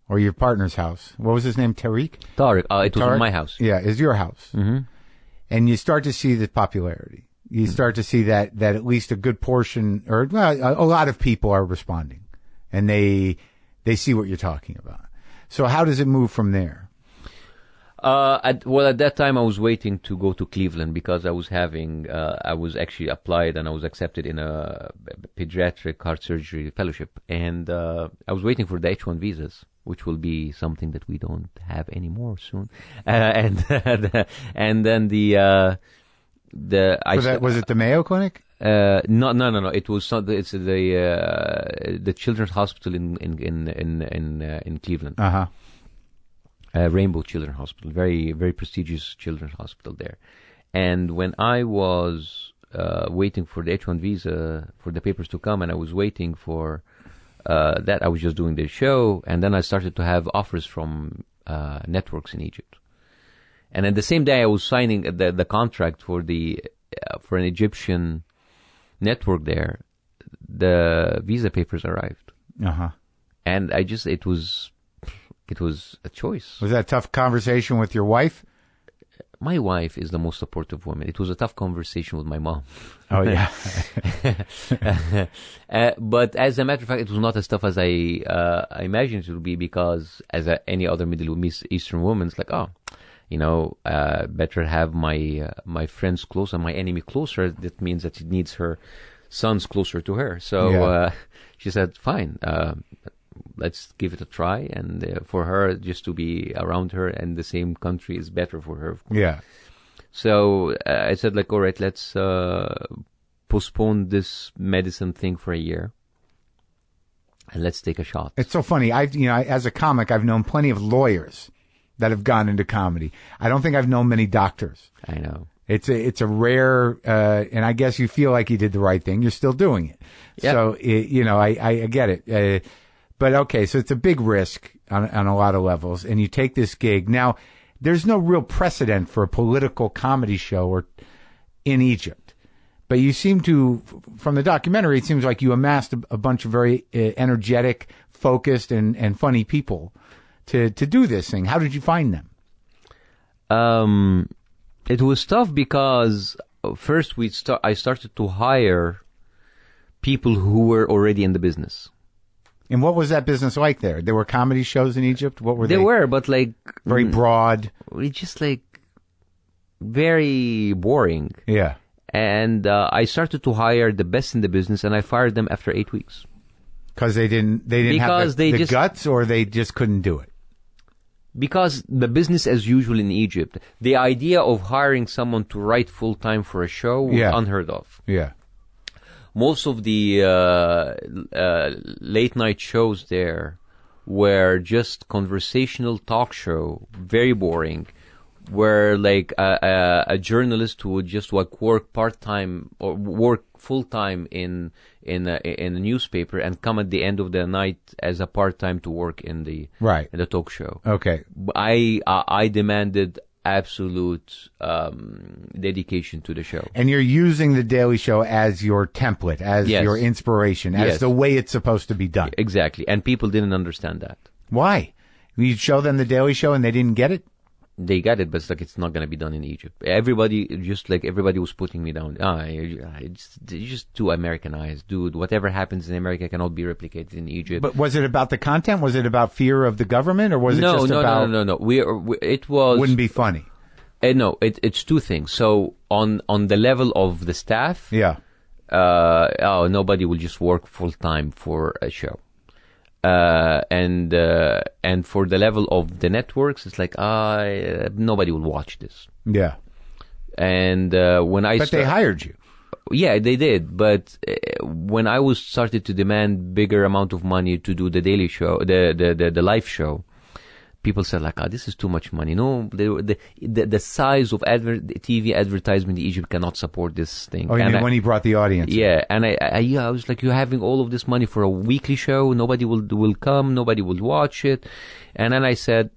or your partner's house. What was his name? Tariq? Tariq. It was in my house. Yeah, it's your house. Mm-hmm. And you start to see the popularity. You start to see that at least a good portion or a lot of people are responding and they see what you're talking about. So how does it move from there? At that time I was waiting to go to Cleveland because I was actually applied and I was accepted in a pediatric heart surgery fellowship. And, I was waiting for the H-1 visas, which will be something that we don't have anymore soon. And then was it the Mayo Clinic? No. It was it's the Children's Hospital in Cleveland. Uh-huh. Rainbow Children's Hospital, very, very prestigious children's hospital there. And when I was waiting for the H1 visa for the papers to come, and I was waiting for that. I was just doing the show, and then I started to have offers from networks in Egypt. And then the same day I was signing the contract for an Egyptian network there, the visa papers arrived. Uh-huh. And it was a choice. Was that a tough conversation with your wife? My wife is the most supportive woman. It was a tough conversation with my mom. Oh, yeah. But as a matter of fact, it was not as tough as I imagined it would be, because as any other Middle Eastern woman, it's like, better have my friends close and my enemy closer. That means that she needs her sons closer to her. So she said, fine, let's give it a try. And for her, just to be around her and the same country is better for her. Yeah. So I said, like, all right, let's postpone this medicine thing for a year. And let's take a shot. It's so funny. As a comic, I've known plenty of lawyers that have gone into comedy. I don't think I've known many doctors. I know. It's a rare, and I guess you feel like you did the right thing. You're still doing it. Yep. So, I get it. But okay, so it's a big risk on a lot of levels, and you take this gig. Now, there's no real precedent for a political comedy show in Egypt. But you seem to, from the documentary, it seems like you amassed a bunch of very energetic, focused, and funny people to do this thing. How did you find them? It was tough because first I started to hire people who were already in the business. And what was that business like there? There were comedy shows in Egypt? What were they? They were, but like... Very broad? Just like very boring. Yeah. And I started to hire the best in the business, and I fired them after 8 weeks. Because they didn't have the guts, or they just couldn't do it? Because the business as usual in Egypt, the idea of hiring someone to write full-time for a show was unheard of. Yeah. Most of the late-night shows there were just conversational talk show, very boring, where like a journalist who would just work part-time or work full-time in a newspaper and come at the end of the night as a part-time to work in the talk show. Okay. I demanded absolute dedication to the show. And you're using the Daily Show as your template, as your inspiration, as the way it's supposed to be done. Exactly. And people didn't understand that. Why? You showed them the Daily Show and they didn't get it? They got it, but it's like it's not going to be done in Egypt. Everybody was putting me down. You're just too Americanized, dude. Whatever happens in America cannot be replicated in Egypt. But was it about the content? Was it about fear of the government, or was it just about? No. It was. Wouldn't be funny. No, it's two things. So on the level of the staff, nobody will just work full time for a show. And for the level of the networks, it's like nobody will watch this. Yeah. And but they hired you. Yeah, they did. But when I started to demand bigger amount of money to do the daily show, the live show, people said like, this is too much money. No, the size of TV advertisement in Egypt cannot support this thing. Oh, you mean when he brought the audience? Yeah, and I was like, you're having all of this money for a weekly show. Nobody will come. Nobody will watch it. And then I said,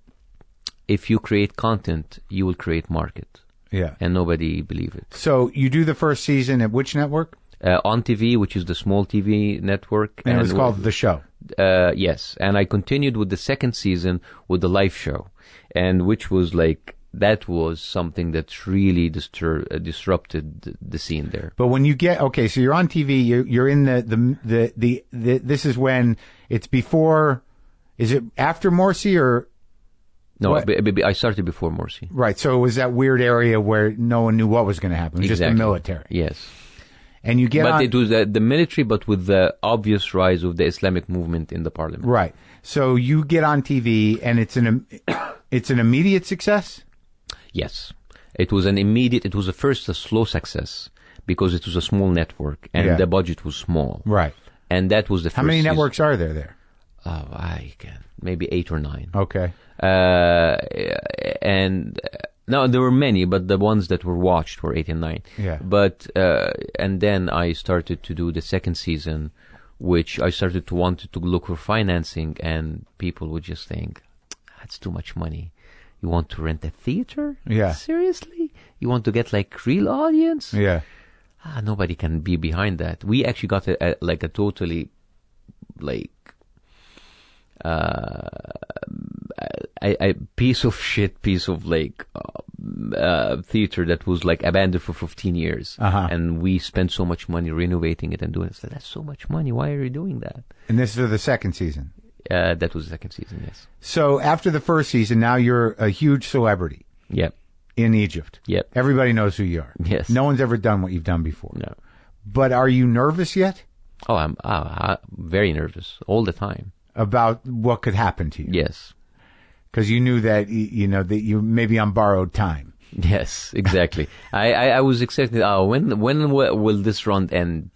if you create content, you will create market. Yeah. And nobody believed it. So you do the first season at which network? On TV, which is the small TV network. And it was called The Show. Yes. And I continued with the second season with the live show, and which was like, that was something that really disrupted the scene there. But when you so you're on TV, you're in the this is when it's before, is it after Morsi or? No, I started before Morsi. Right. So it was that weird area where no one knew what was going to happen. It was just the military. Yes. And you get it was the military, but with the obvious rise of the Islamic movement in the parliament. Right. So you get on TV, and it's an immediate success? Yes. It was first a slow success because it was a small network and the budget was small. Right. And that was the first How many season. networks are there? Maybe 8 or 9. Okay. And No, there were many, but the ones that were watched were 8 and 9. Yeah. But and then I started to do the second season, which I started to want to look for financing, and people would just think, that's too much money. You want to rent a theater? Yeah. Seriously? You want to get like real audience? Yeah. Nobody can be behind that. We actually got a totally like a piece of shit, theater that was like abandoned for 15 years. And we spent so much money renovating it and doing it. So that's so much money. Why are you doing that? And this is the second season. That was the second season, yes. So after the first season, now you're a huge celebrity. Yep. In Egypt. Yep. Everybody knows who you are. Yes. No one's ever done what you've done before. No. But are you nervous yet? Oh, I'm very nervous all the time. About what could happen to you? Yes. Because you knew that, that you may be on borrowed time. Yes, exactly. I was expecting, when will this run end?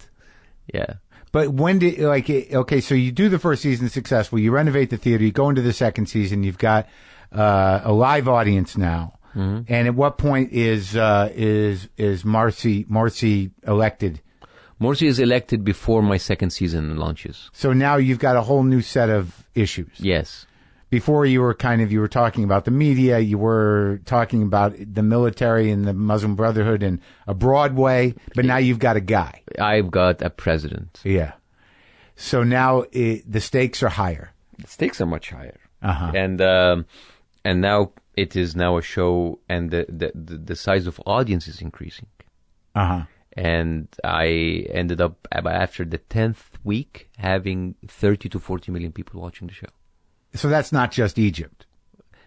Yeah. But when did, so you do the first season successful, you renovate the theater, you go into the second season, you've got a live audience now. Mm-hmm. And at what point is Morsi elected? Morsi is elected before my second season launches. So now you've got a whole new set of issues. Yes. Before you were talking about the media, you were talking about the military and the Muslim Brotherhood in a broad way, but now you've got a guy. I've got a president. Yeah. So now the stakes are higher. The stakes are much higher. Uh-huh. And now it is now a show, and the size of audience is increasing. Uh-huh. And I ended up, after the 10th week, having 30 to 40 million people watching the show. So that's not just Egypt.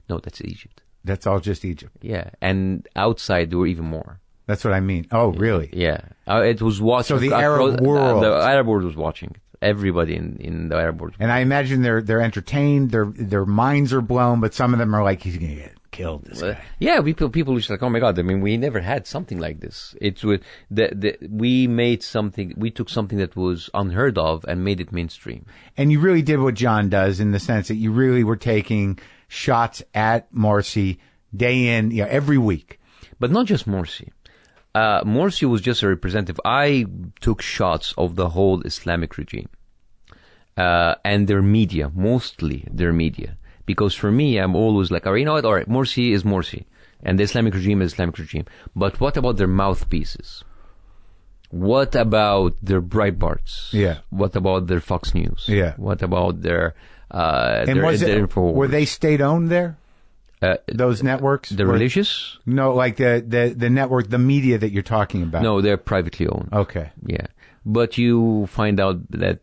No, that's Egypt. That's all just Egypt. Yeah. And outside there were even more. That's what I mean. Oh, really? Yeah. It was watched. So the Arab world. The Arab world was watching it. Everybody in the Arab world. And I imagine they're entertained, their minds are blown, but some of them are like, he's going to get killed, this guy. Yeah, people were just like, oh my God, I mean, we never had something like this. It's with we took something that was unheard of and made it mainstream. And you really did what John does, in the sense that you really were taking shots at Morsi day in, every week. But not just Morsi. Morsi was just a representative. I took shots of the whole Islamic regime. And their media, mostly their media. Because for me, I'm always like, all right, Morsi is Morsi. And the Islamic regime is Islamic regime. But what about their mouthpieces? What about their Breitbarts? Yeah. What about their Fox News? Yeah. What about their were they state-owned there? Those networks? The religious? No, like the network, the media that you're talking about. No, they're privately owned. Okay. Yeah. But you find out that,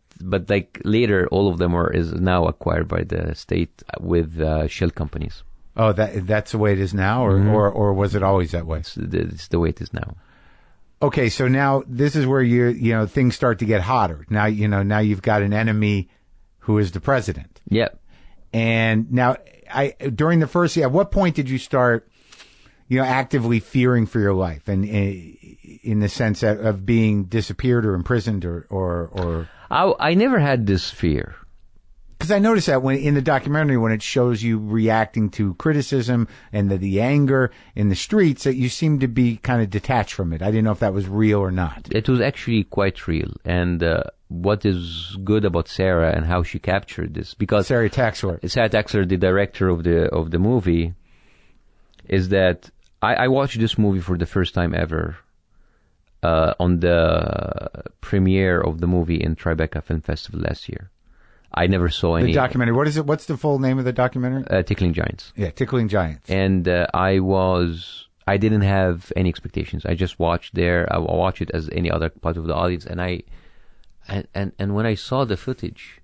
later, all of them is now acquired by the state with shell companies. Oh, that's the way it is now, or was it always that way? It's the way it is now. Okay, so now this is where things start to get hotter. Now now you've got an enemy who is the president. Yep. And now during the first year, at what point did you start actively fearing for your life, and in the sense of being disappeared or imprisoned or I never had this fear. Because I noticed that when in the documentary, when it shows you reacting to criticism and the anger in the streets, that you seem to be kind of detached from it. I didn't know if that was real or not. It was actually quite real. And what is good about Sarah and how she captured this, because Sarah Taxler, the director of the movie, is that I watched this movie for the first time ever on the premiere of the movie in Tribeca Film Festival last year. I never saw any... The documentary. What is it? What's the full name of the documentary? Tickling Giants. Yeah, Tickling Giants. And I didn't have any expectations. I just watched there. I watched it as any other part of the audience. And when I saw the footage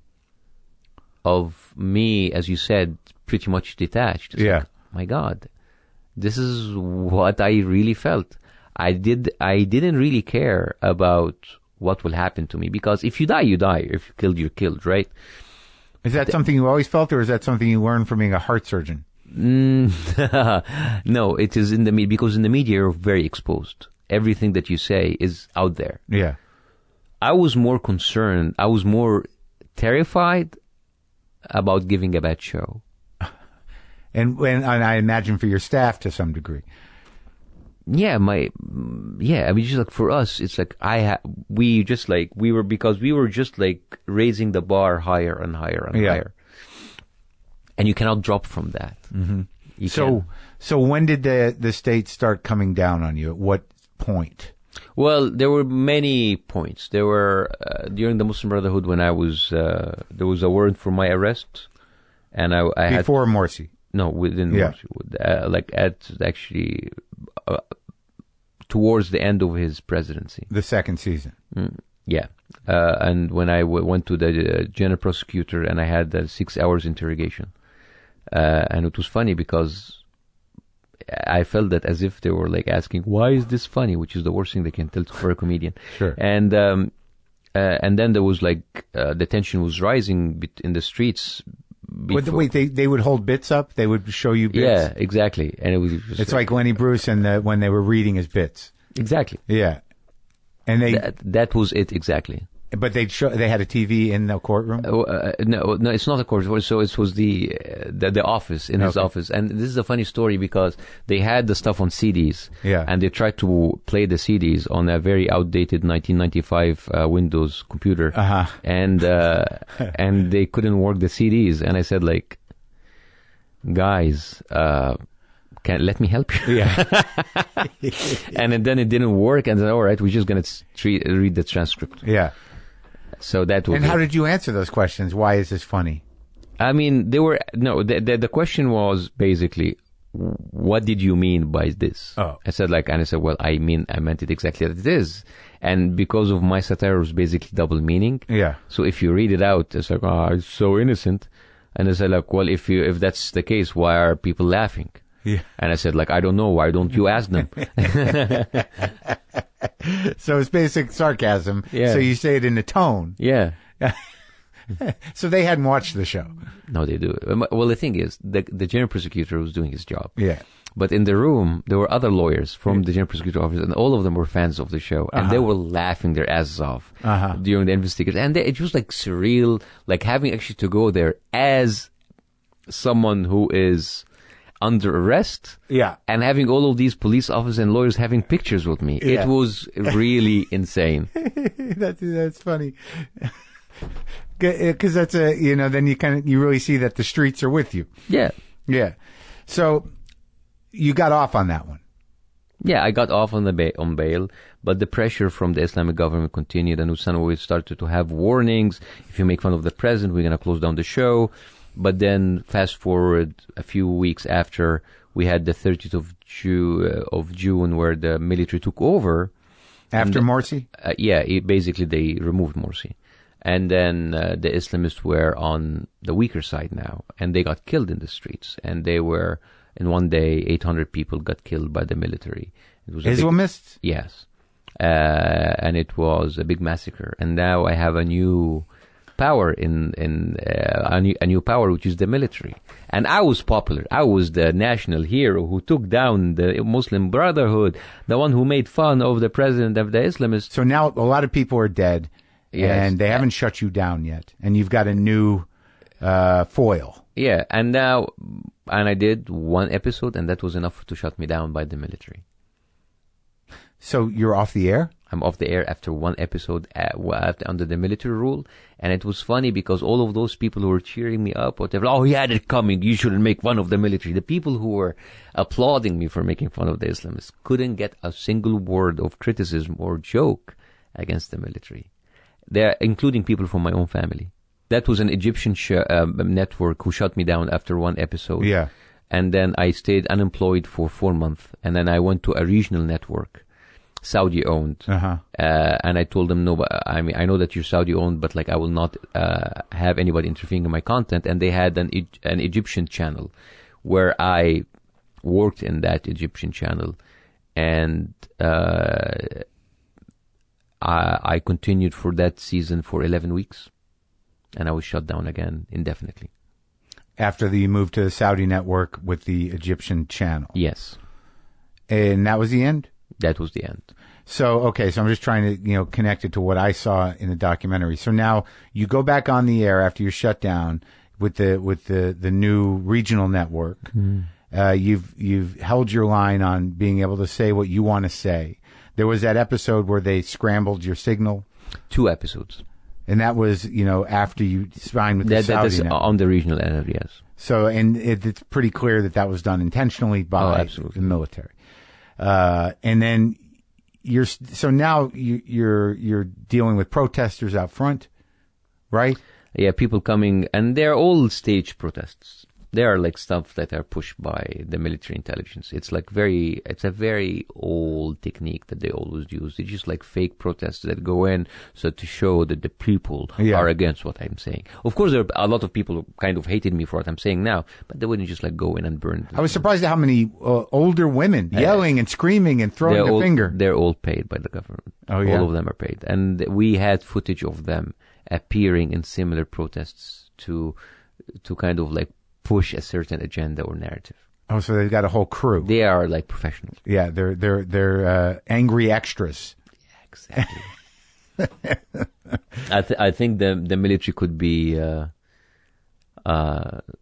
of me, as you said, pretty much detached. Yeah. Like, my God, this is what I really felt. I didn't really care about what will happen to me, because if you die, you die. If you're killed, you're killed, right? Is that something you always felt, or is that something you learned from being a heart surgeon? No, it is in the media, because in the media you're very exposed. Everything that you say is out there. Yeah. I was more concerned, I was more terrified about giving a bad show. And I imagine for your staff to some degree. Yeah, I mean, just like for us, it's like we were just like raising the bar higher and higher and higher, and you cannot drop from that. Mm-hmm. So when did the state start coming down on you? At what point? Well, there were many points. There were during the Muslim Brotherhood when I was there was a warrant for my arrest, and I before Morsi. No, within Morsi, like actually. Towards the end of his presidency. The second season. Yeah. And when I went to the general prosecutor and I had the 6 hours interrogation. And it was funny because I felt that as if they were like asking, why is this funny? Which is the worst thing they can tell for a comedian. Sure. And then there was like, the tension was rising in the streets. Wait, they would hold bits up? They would show you bits? Yeah, exactly. And it was just it's like Lenny Bruce and when they were reading his bits. Exactly. Yeah. And that was it exactly. But they had a TV in the courtroom? No, it's not a courtroom. So it was the office, in his office. And this is a funny story because they had the stuff on CDs. Yeah. And they tried to play the CDs on a very outdated 1995 Windows computer. Uh-huh. And they couldn't work the CDs. And I said, like, guys, let me help you? Yeah. And then it didn't work. And then, all right, we're just going to read the transcript. Yeah. So that was. And how did you answer those questions? Why is this funny? I mean, the question was basically, what did you mean by this? Oh. I said, well, I meant it exactly as it is. And because of my satire was basically double meaning. Yeah. So if you read it out, it's like, it's so innocent. And I said, like, well, if that's the case, why are people laughing? Yeah. And I said, like, I don't know. Why don't you ask them? So it's basic sarcasm. Yeah. So you say it in a tone. Yeah. So they hadn't watched the show. No, they do. Well, the thing is, the general prosecutor was doing his job. Yeah. But in the room, there were other lawyers from the general prosecutor office, and all of them were fans of the show. And they were laughing their asses off during the investigation. And it was like surreal, like having actually to go there as someone who is under arrest. Yeah. And having all of these police officers and lawyers having pictures with me. Yeah. It was really insane. That's funny. Because that's then you really see that the streets are with you. Yeah. Yeah. So you got off on that one. Yeah, I got off on bail, but the pressure from the Islamic government continued, and we started to have warnings. If you make fun of the president, we're going to close down the show. But then, fast forward a few weeks after, we had the 30th of June, where the military took over. After Morsi? Basically they removed Morsi. And then the Islamists were on the weaker side now, and they got killed in the streets. And they were, in one day, 800 people got killed by the military. It was Islamists? Yes. And it was a big massacre. And now I have a new power a new power, which is the military. And I was popular. I was the national hero who took down the Muslim Brotherhood, the one who made fun of the president of the Islamists. So now a lot of people are dead, and they haven't shut you down yet, and you've got a new foil. Yeah, and I did one episode, and that was enough to shut me down by the military. So you're off the air? I'm off the air after one episode under the military rule. And it was funny because all of those people who were cheering me up, whatever, oh, he had it coming, you shouldn't make fun of the military. The people who were applauding me for making fun of the Islamists couldn't get a single word of criticism or joke against the military. They're including people from my own family. That was an Egyptian network who shut me down after one episode. Yeah. And then I stayed unemployed for 4 months. And then I went to a regional network, Saudi owned. And I told them, no, I mean, I know that you're Saudi owned, but like I will not have anybody interfering in my content. And they had an Egyptian channel where I worked in that Egyptian channel. And I continued for that season for 11 weeks. And I was shut down again indefinitely. After you moved to the Saudi network with the Egyptian channel? Yes. And that was the end? That was the end. So, okay, so I'm just trying to, connect it to what I saw in the documentary. So now you go back on the air after you're shut down with the new regional network. You've held your line on being able to say what you want to say. There was that episode where they scrambled your signal. 2 episodes. And that was, after you signed with the Saudi That's network. on the regional end, yes. So, and it's pretty clear that was done intentionally by the military. And then now you're dealing with protesters out front, right? Yeah, people coming, and they're all staged protests. They are like stuff that are pushed by the military intelligence. It's a very old technique that they always use. It's just like fake protests that go in so to show that the people are against what I'm saying. Of course, there are a lot of people who kind of hated me for what I'm saying now, but they wouldn't just like go in and burn. I was surprised at how many older women yelling and screaming and throwing the finger. They're all paid by the government. Oh, yeah. All of them are paid. And we had footage of them appearing in similar protests to kind of like push a certain agenda or narrative. Oh, so they've got a whole crew. They are like professionals. Yeah, they're angry extras. Yeah, exactly. I think the military could be the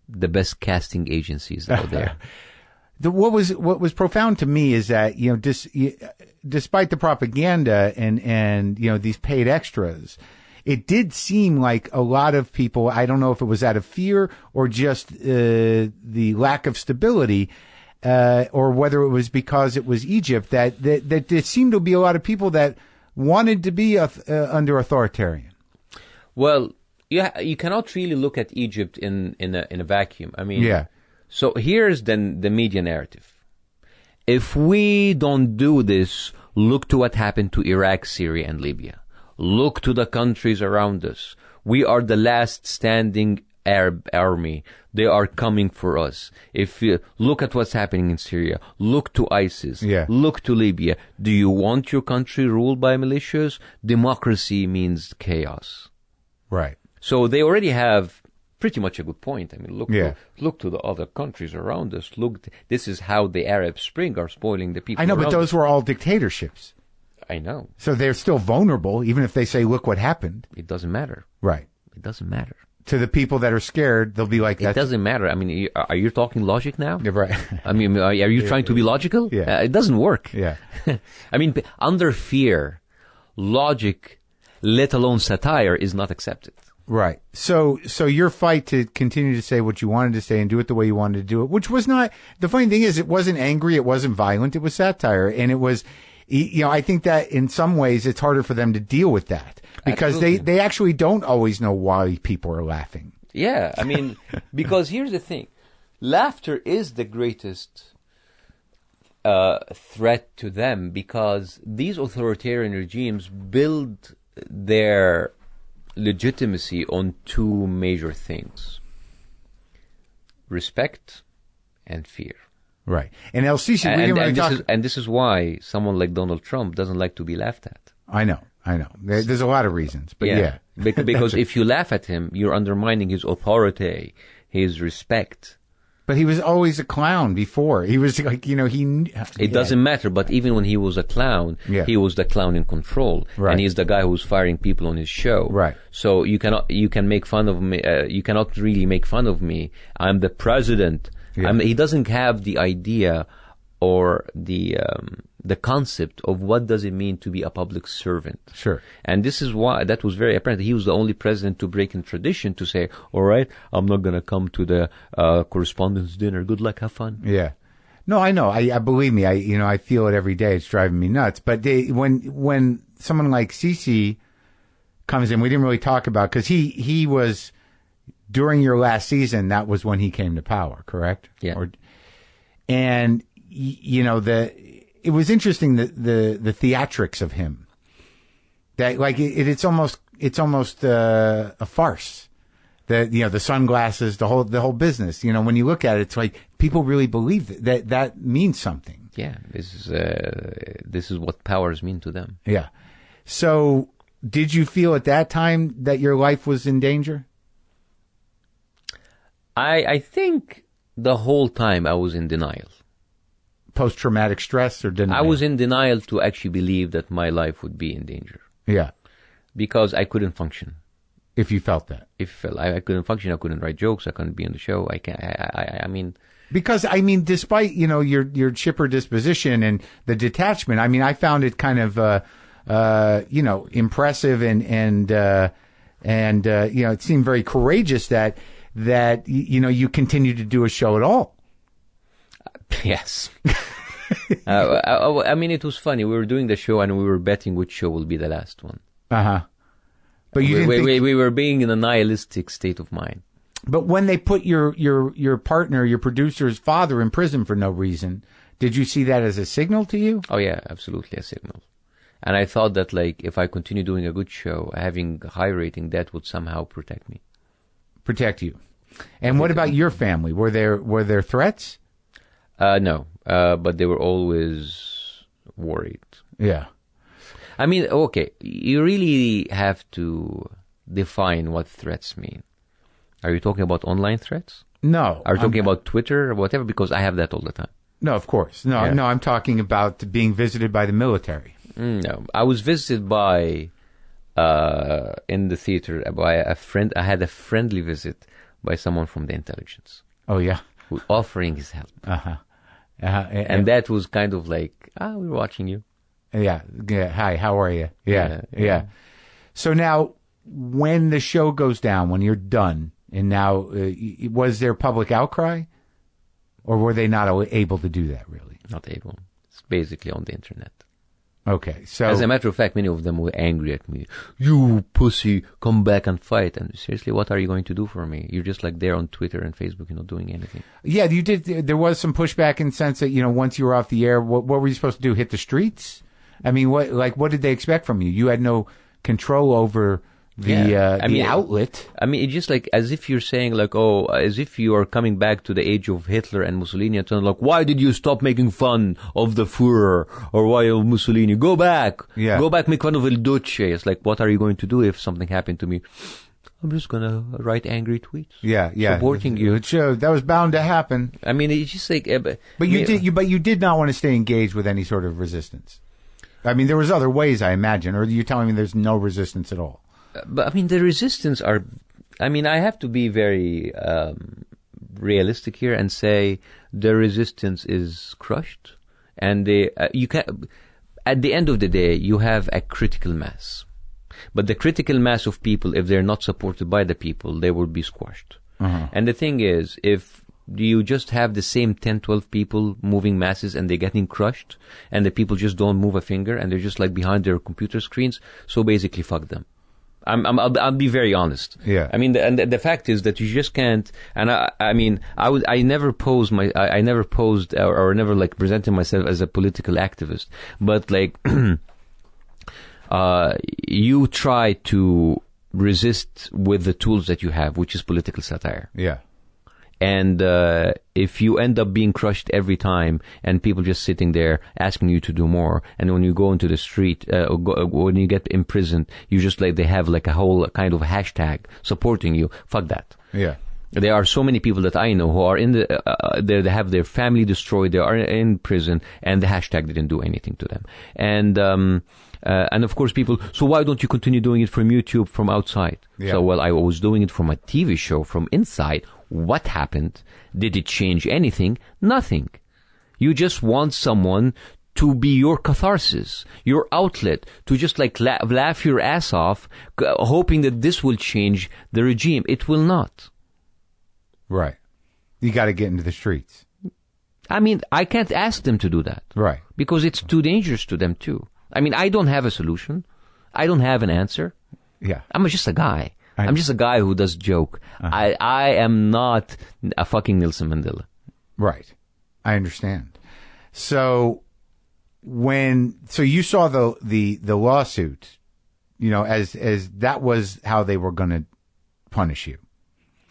best casting agencies out there. What was profound to me is that despite the propaganda and these paid extras, it did seem like a lot of people, I don't know if it was out of fear or just the lack of stability, or whether it was because it was Egypt, that there seemed to be a lot of people that wanted to be under authoritarian. Well, you cannot really look at Egypt in a vacuum. I mean, so here's then the media narrative. If we don't do this, look to what happened to Iraq, Syria, and Libya. Look to the countries around us. We are the last standing Arab army. They are coming for us. If you look at what's happening in Syria, look to ISIS, look to Libya. Do you want your country ruled by militias? Democracy means chaos. Right. So they already have pretty much a good point. I mean, look to the other countries around us. Look, this is how the Arab Spring are spoiling the people. I know, but those us. were all dictatorships. I know. So they're still vulnerable, even if they say, look what happened. It doesn't matter. Right. It doesn't matter. To the people that are scared, they'll be like, it doesn't matter. I mean, are you talking logic now? Yeah, right. I mean, are you trying to be logical? Yeah. It doesn't work. Yeah. I mean, under fear, logic, let alone satire, is not accepted. Right. So your fight to continue to say what you wanted to say and do it the way you wanted to do it, which was not, the funny thing is, it wasn't angry, it wasn't violent, it was satire. And it was, I think that in some ways it's harder for them to deal with that because they actually don't always know why people are laughing. Yeah. I mean, because here's the thing. Laughter is the greatest threat to them because these authoritarian regimes build their legitimacy on 2 major things: respect and fear. Right. And El Sisi, and this is why someone like Donald Trump doesn't like to be laughed at. I know. There's a lot of reasons, but yeah. Because if you laugh at him, you're undermining his authority, his respect. But he was always a clown before. He was like, It doesn't matter, but even when he was a clown, he was the clown in control. Right. And he's the guy who's firing people on his show. Right. So you can make fun of me, you cannot really make fun of me. I'm the president. Yeah. He doesn't have the idea or the concept of what does it mean to be a public servant. Sure. And this is why that was very apparent. He was the only president to break in tradition to say, all right, I'm not going to come to the correspondence dinner. Good luck, have fun. Yeah. No, I know. I believe me. I feel it every day. It's driving me nuts. But when someone like Sisi comes in, we didn't really talk about, because he was, during your last season, that was when he came to power, correct? Yeah. And it was interesting the theatrics of him. That like it's almost a farce. The sunglasses, the whole business. When you look at it, it's like people really believe that means something. Yeah, this is what powers mean to them. Yeah. So, did you feel at that time that your life was in danger? I think the whole time I was in denial. Post-traumatic stress or denial? I was in denial to actually believe that my life would be in danger. Yeah. Because I couldn't function. If you felt that? If I couldn't function, I couldn't write jokes, I couldn't be on the show. I mean, Because, I mean, despite, your chipper disposition and the detachment, I mean, I found it kind of, impressive and it seemed very courageous that you continued to do a show at all. Yes. I mean, it was funny. We were doing the show and we were betting which show will be the last one. Uh-huh. But we were being in a nihilistic state of mind. But when they put your partner, your producer's father in prison for no reason, did you see that as a signal to you? Oh yeah, absolutely a signal. And I thought that if I continue doing a good show, having a high rating, that would somehow protect me. Protect you. And what about your family? Were there threats? No, but they were always worried. Yeah. I mean, okay, you really have to define what threats mean. Are you talking about online threats? No. Are you talking about Twitter or whatever? Because I have that all the time. No, of course. No, I'm talking about being visited by the military. No, I was visited by, in the theater, by a friend. I had a friendly visit by someone from the intelligence. Oh, yeah? Who offering his help. Uh-huh. And that was kind of like, we're watching you. Yeah. Hi, how are you? Yeah. So now, when the show goes down, when you're done, and now, was there public outcry? Or were they not able to do that, really? Not able. It's basically on the internet. Okay, so... As a matter of fact, many of them were angry at me. You pussy, come back and fight. And seriously, what are you going to do for me? You're just there on Twitter and Facebook, not doing anything. Yeah, you did. There was some pushback in the sense that, once you were off the air, what were you supposed to do? Hit the streets? I mean, what did they expect from you? You had no control over the outlet. I mean, it's just as if you're saying as if you are coming back to the age of Hitler and Mussolini and saying why did you stop making fun of the Führer or why of Mussolini? Go back. Yeah. Go back, make fun of Il Duce. It's what are you going to do if something happened to me? I'm just going to write angry tweets. Yeah. Supporting you. It showed. That was bound to happen. I mean, it's just But you did not want to stay engaged with any sort of resistance. I mean, there was other ways, I imagine, or you're telling me there's no resistance at all? But I mean, the resistance I have to be very realistic here and say the resistance is crushed, and you can. At the end of the day, you have a critical mass, but the critical mass of people, if they're not supported by the people, they will be squashed. Uh-huh. And the thing is, if you just have the same 10, 12 people moving masses and they're getting crushed, and the people just don't move a finger and they're just behind their computer screens, so basically fuck them. I'll be very honest. Yeah. I mean, the fact is that you just can't. And I never posed or never presented myself as a political activist. But you try to resist with the tools that you have, which is political satire. Yeah. And if you end up being crushed every time and people just sitting there asking you to do more, and when you go into the street, when you get imprisoned, you just they have a whole kind of hashtag supporting you, fuck that. Yeah. There are so many people that I know who are in they have their family destroyed, they are in prison, and the hashtag didn't do anything to them. And of course people, so why don't you continue doing it from YouTube, from outside? Yeah. So, I was doing it from a TV show, from inside. What happened? Did it change anything? Nothing. You just want someone to be your catharsis, your outlet, to just laugh your ass off, hoping that this will change the regime. It will not. Right. You got to get into the streets. I mean, I can't ask them to do that. Right. Because it's too dangerous to them too. I mean, I don't have a solution. I don't have an answer. Yeah. I'm just a guy. I'm just a guy who does joke. Uh-huh. I am not a fucking Nelson Mandela. Right. I understand. So you saw the lawsuit, as that was how they were going to punish you.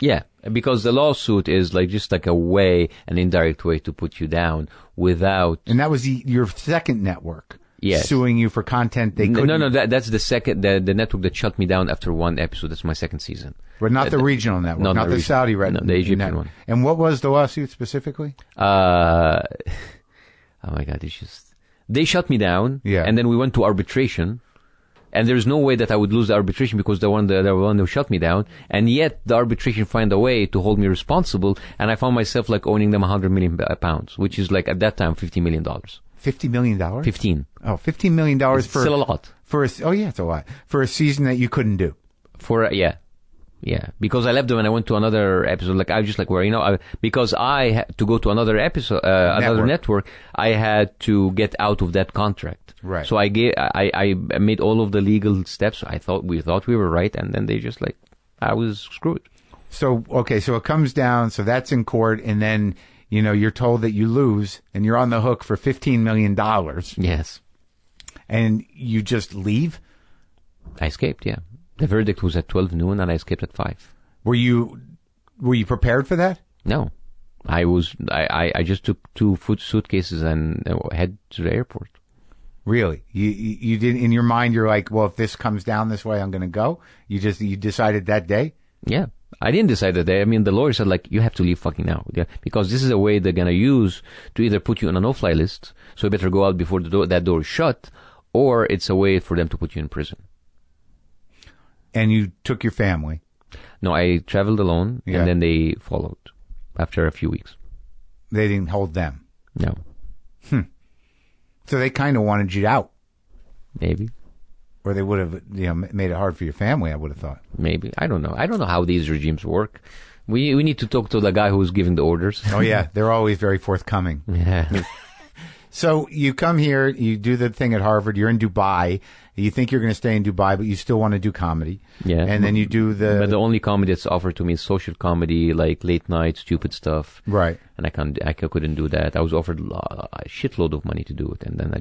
Yeah, because the lawsuit is just a way, an indirect way to put you down without. And that was your second network. Yes. Suing you for content they couldn't. No, that's the second, the network that shut me down after one episode. That's my second season. But not the regional network, not the Saudi network. No, the Egyptian one. And what was the lawsuit specifically? Oh my God, they shut me down. Yeah. And then we went to arbitration. And there's no way that I would lose the arbitration because the one who shut me down. And yet the arbitration find a way to hold me responsible. And I found myself like owing them 100 million pounds, which is like at that time $50 million. $50 million? 15. Oh, $15 million It's for... still a lot. It's a lot. For a season that you couldn't do. Yeah, because I left them and I went to another episode. Like I was just like, because I had to go to another episode, another network, I had to get out of that contract. Right. So I made all of the legal steps. We thought we were right, and then they just like, I was screwed. So it comes down. So that's in court, and then you're told that you lose, and you're on the hook for $15 million. Yes. And you just leave. I escaped. Yeah. The verdict was at 12 noon, and I escaped at 5. Were you prepared for that? No, I just took 2 suitcases and head to the airport. Really? You did, in your mind, you're like, well, if this comes down this way, I'm going to go. You decided that day? Yeah. I didn't decide that day. I mean, the lawyer said, like, you have to leave fucking now. Yeah, because this is a way they're going to use to either put you on a no-fly list, so you better go out before that door is shut, or it's a way for them to put you in prison. And you took your family? No, I traveled alone, and then they followed after a few weeks. They didn't hold them? No. So they kind of wanted you out? Maybe. Or they would have made it hard for your family, I would have thought. Maybe. I don't know. I don't know how these regimes work. We need to talk to the guy who's giving the orders. Oh, yeah. They're always very forthcoming. Yeah. So you come here, you do the thing at Harvard, you're in Dubai. You think you're going to stay in Dubai, but you still want to do comedy. Yeah. And then you do But the only comedy that's offered to me is social comedy, like late night, stupid stuff. Right. And I couldn't do that. I was offered a shitload of money to do it, and then I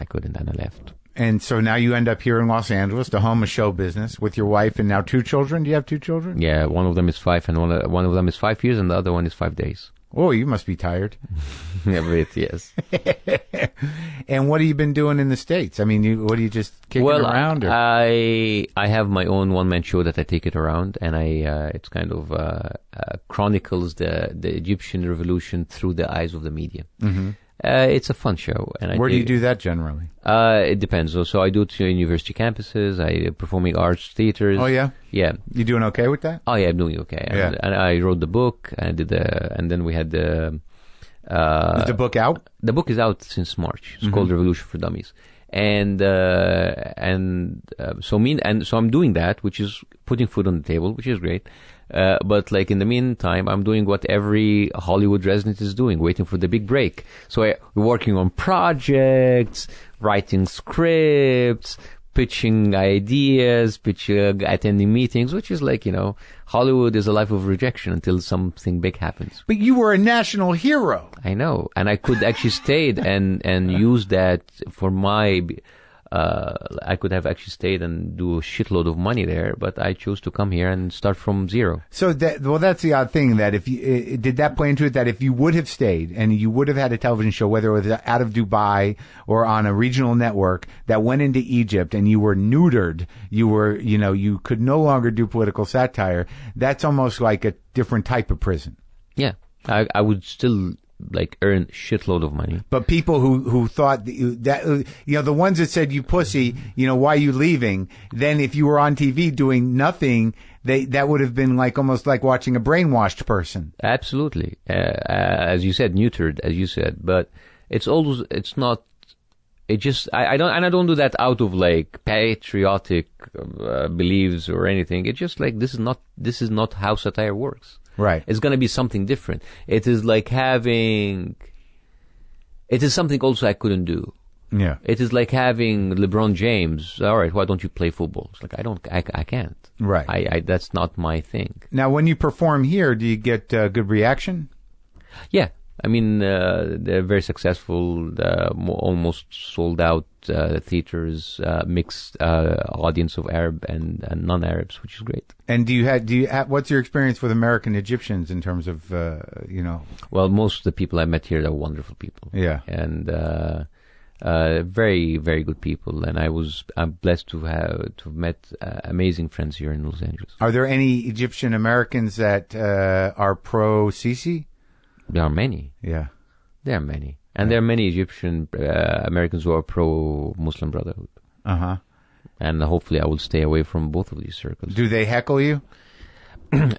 couldn't, and I left. And so now you end up here in Los Angeles, the home of show business, with your wife and now 2 children. Do you have 2 children? Yeah, one of them is 5, and one of them is 5 years, and the other one is 5 days. Oh, you must be tired. A bit, yes. And what have you been doing in the States? I mean, what are you just kicking around? Or? I have my own one-man show that I take it around, and it's kind of chronicles the Egyptian revolution through the eyes of the media. Mm-hmm. It's a fun show. And where do you do that generally? It depends. So I do it to university campuses, performing arts theaters. Oh, yeah? Yeah. You doing okay with that? Oh, yeah, I'm doing okay. Yeah. And I wrote the book, and then we had the... Is the book out? The book is out since March. It's called Revolution for Dummies. So I'm doing that, which is putting food on the table, which is great. But like in the meantime, I'm doing what every Hollywood resident is doing, waiting for the big break. So we're working on projects, writing scripts, pitching ideas, attending meetings, which is like, Hollywood is a life of rejection until something big happens. But you were a national hero. I know. And I could actually stayed and use that for my... I could have actually stayed and do a shitload of money there, but I chose to come here and start from zero. So that's the odd thing, that if you did that play into it, that if you would have stayed and you would have had a television show, whether it was out of Dubai or on a regional network that went into Egypt, and you were neutered, you could no longer do political satire. That's almost like a different type of prison. Yeah, I would still earn shitload of money. But people who thought that the ones that said you pussy, why are you leaving? Then if you were on TV doing nothing, that would have been almost like watching a brainwashed person. Absolutely, as you said, neutered, as you said. But it's not. It just I don't do that out of patriotic beliefs or anything. It's just this is not how satire works. Right. It's going to be something different. It is something also I couldn't do. Yeah. It is like having LeBron James. All right, why don't you play football? It's I can't. Right. I that's not my thing. Now, when you perform here, do you get good reaction? Yeah. I mean, they're very successful, almost sold out theaters, mixed audience of Arab and non-Arabs, which is great. And do you have what's your experience with American Egyptians in terms of Well, most of the people I met here are wonderful people. Yeah. And very, very good people. And I'm blessed to have met amazing friends here in Los Angeles. Are there any Egyptian Americans that are pro-Sisi? There are many. Yeah. There are many. And there are many Egyptian Americans who are pro-Muslim Brotherhood. Uh-huh. And hopefully I will stay away from both of these circles. Do they heckle you?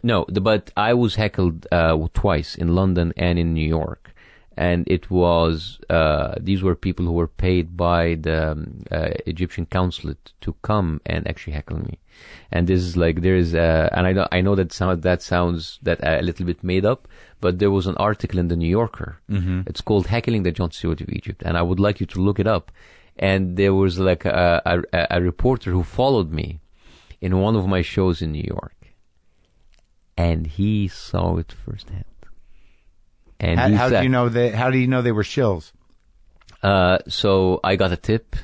No, but I was heckled twice in London and in New York. And it was, these were people who were paid by the Egyptian consulate to come and actually heckle me. And this is like, and I know that sounds a little bit made up, but there was an article in the New Yorker. Mm-hmm. It's called Heckling the John Stewart of Egypt. And I would like you to look it up. And there was like a reporter who followed me in one of my shows in New York. And he saw it firsthand. And how do you know they were shills? So I got a tip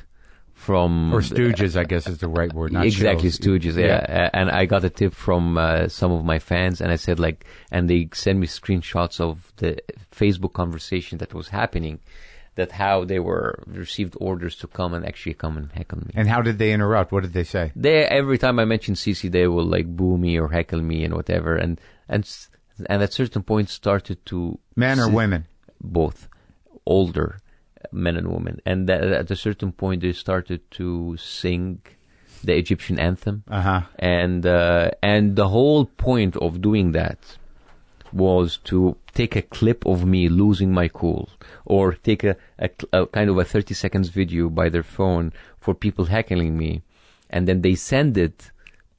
from... Or stooges, I guess is the right word, not exactly, shills. stooges, yeah. And I got a tip from some of my fans, and I said and they sent me screenshots of the Facebook conversation that was happening, that how they received orders to come and heckle me. And how did they interrupt? What did they say? Every time I mention Sisi, they will like boo me or heckle me and whatever, and at certain point started to... Men or women? Both. Older men and women. And at a certain point they started to sing the Egyptian anthem. Uh-huh. And the whole point of doing that was to take a clip of me losing my cool, or take a kind of a 30 seconds video by their phone for people heckling me, and then they send it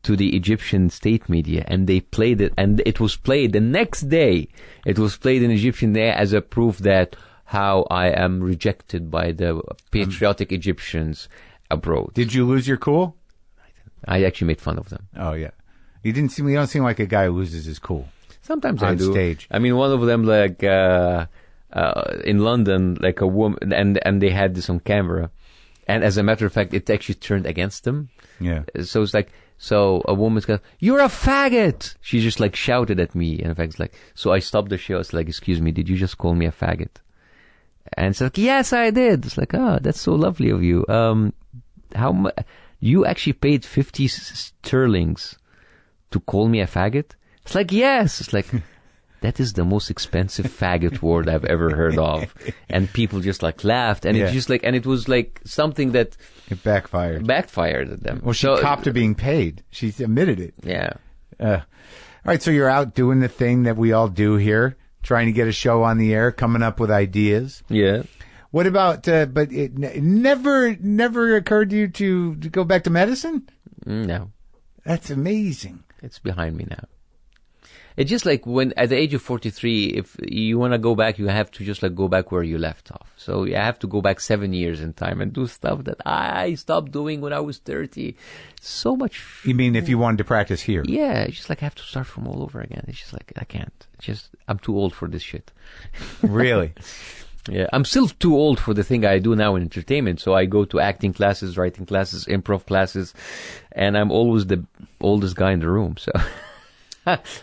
to the Egyptian state media, and they played it, and it was played the next day. It was played in Egyptian there as a proof that how I am rejected by the patriotic Egyptians abroad. Did you lose your cool? I actually made fun of them. Oh yeah, you don't seem like a guy who loses his cool. Sometimes on I do. Stage. I mean, one of them in London, like a woman, and they had this on camera, and as a matter of fact, it actually turned against them. Yeah. So it's like, so a woman's going, "You're a faggot!" She just like shouted at me, and in fact, it's like, so I stopped the show. It's like, "Excuse me, did you just call me a faggot?" And it's like, "Yes, I did." It's like, "Oh, that's so lovely of you. How much? You actually paid 50 sterlings to call me a faggot?" It's like, "Yes." It's like, that is the most expensive faggot word I've ever heard of. And people just like laughed, and it's just like, and it was like something that it backfired at them. Well, she copped to being paid. She admitted it. Yeah. All right. So you're out doing the thing that we all do here, trying to get a show on the air, coming up with ideas. Yeah. What about, but it never occurred to you to go back to medicine? No. That's amazing. It's behind me now. It's just like when, at the age of 43, if you want to go back, you have to just like go back where you left off. So you have to go back 7 years in time and do stuff that I stopped doing when I was 30. So much. You mean if you wanted to practice here? Yeah. It's just like I have to start from all over again. It's just like, I can't. It's just, I'm too old for this shit. Really? Yeah. I'm still too old for the thing I do now in entertainment. So I go to acting classes, writing classes, improv classes, and I'm always the oldest guy in the room. So.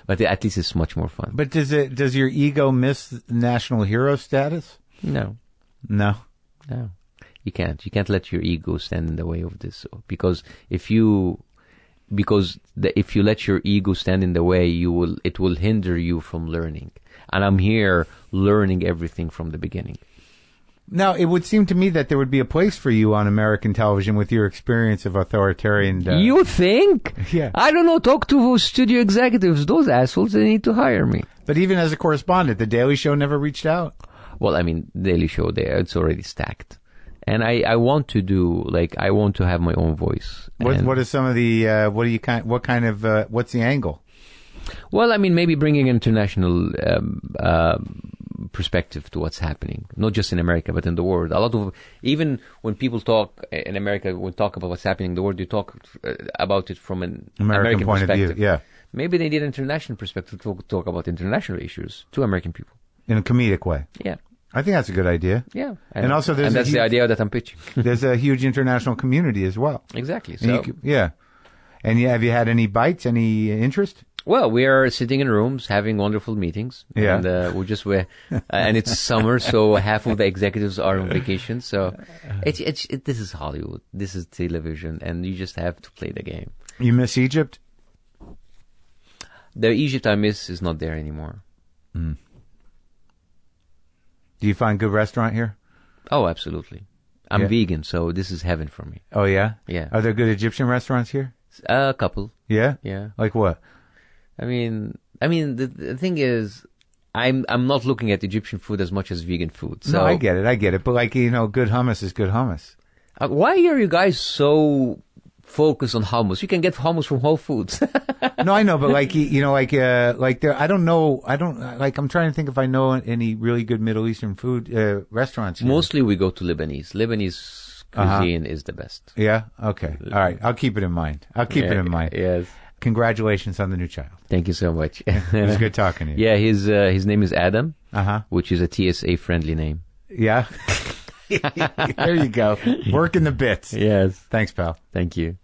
But at least it's much more fun. But does your ego miss national hero status? No. You can't let your ego stand in the way of this, because if you let your ego stand in the way, it will hinder you from learning. And I'm here learning everything from the beginning. Now, it would seem to me that there would be a place for you on American television with your experience of authoritarian... You think? Yeah. I don't know. Talk to studio executives. Those assholes, they need to hire me. But even as a correspondent, The Daily Show never reached out. Well, I mean, Daily Show, it's already stacked. And I want to do, I want to have my own voice. What are some of the, what's the angle? Well, I mean, maybe bringing international perspective to what's happening, not just in America, but in the world. A lot of, even when people talk in America, when talk about what's happening in the world, you talk about it from an American point perspective. of view, yeah. Maybe they need an international perspective to talk about international issues to American people. In a comedic way. Yeah. I think that's a good idea. Yeah. And also that's the idea that I'm pitching. There's a huge international community as well. Exactly. So. Yeah. And have you had any bites, any interest? Well, we are sitting in rooms having wonderful meetings. Yeah. And and it's summer, so half of the executives are on vacation. So this is Hollywood. This is television, and you just have to play the game. You miss Egypt? The Egypt I miss is not there anymore. Mm. Do you find good restaurant here? Oh, absolutely. I'm vegan, so this is heaven for me. Oh, yeah? Yeah. Are there good Egyptian restaurants here? A couple. Yeah? Yeah. Like what? I mean, the thing is, I'm not looking at Egyptian food as much as vegan food. So No, I get it. But like, good hummus is good hummus. Why are you guys so focused on hummus? You can get hummus from Whole Foods. No, I know, but like, there, I don't know, I'm trying to think if I know any really good Middle Eastern food, restaurants here. Mostly we go to Lebanese. Lebanese cuisine is the best. Yeah? Okay. All right. I'll keep it in mind. Yes. Congratulations on the new child. Thank you so much. It was good talking to you. Yeah, his name is Adam, which is a TSA friendly name. Yeah? There you go. Working the bits. Yes. Thanks, pal. Thank you.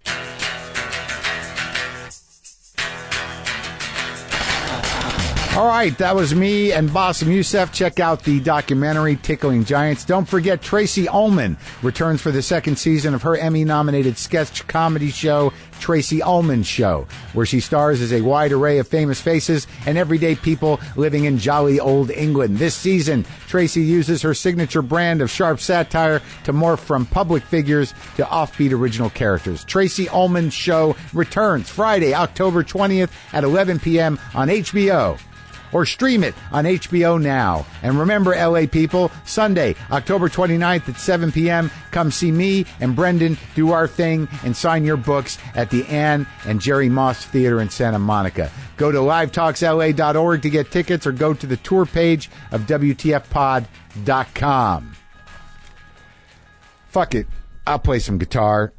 All right, that was me and Bassem Youssef. Check out the documentary Tickling Giants. Don't forget Tracy Ullman returns for the second season of her Emmy-nominated sketch comedy show, Tracy Ullman Show, where she stars as a wide array of famous faces and everyday people living in jolly old England. This season, Tracy uses her signature brand of sharp satire to morph from public figures to offbeat original characters. Tracy Ullman Show returns Friday, October 20th at 11 p.m. on HBO. Or stream it on HBO Now. And remember, LA people, Sunday, October 29th at 7 p.m., come see me and Brendan do our thing and sign your books at the Ann and Jerry Moss Theater in Santa Monica. Go to livetalksla.org to get tickets or go to the tour page of WTFpod.com. Fuck it. I'll play some guitar.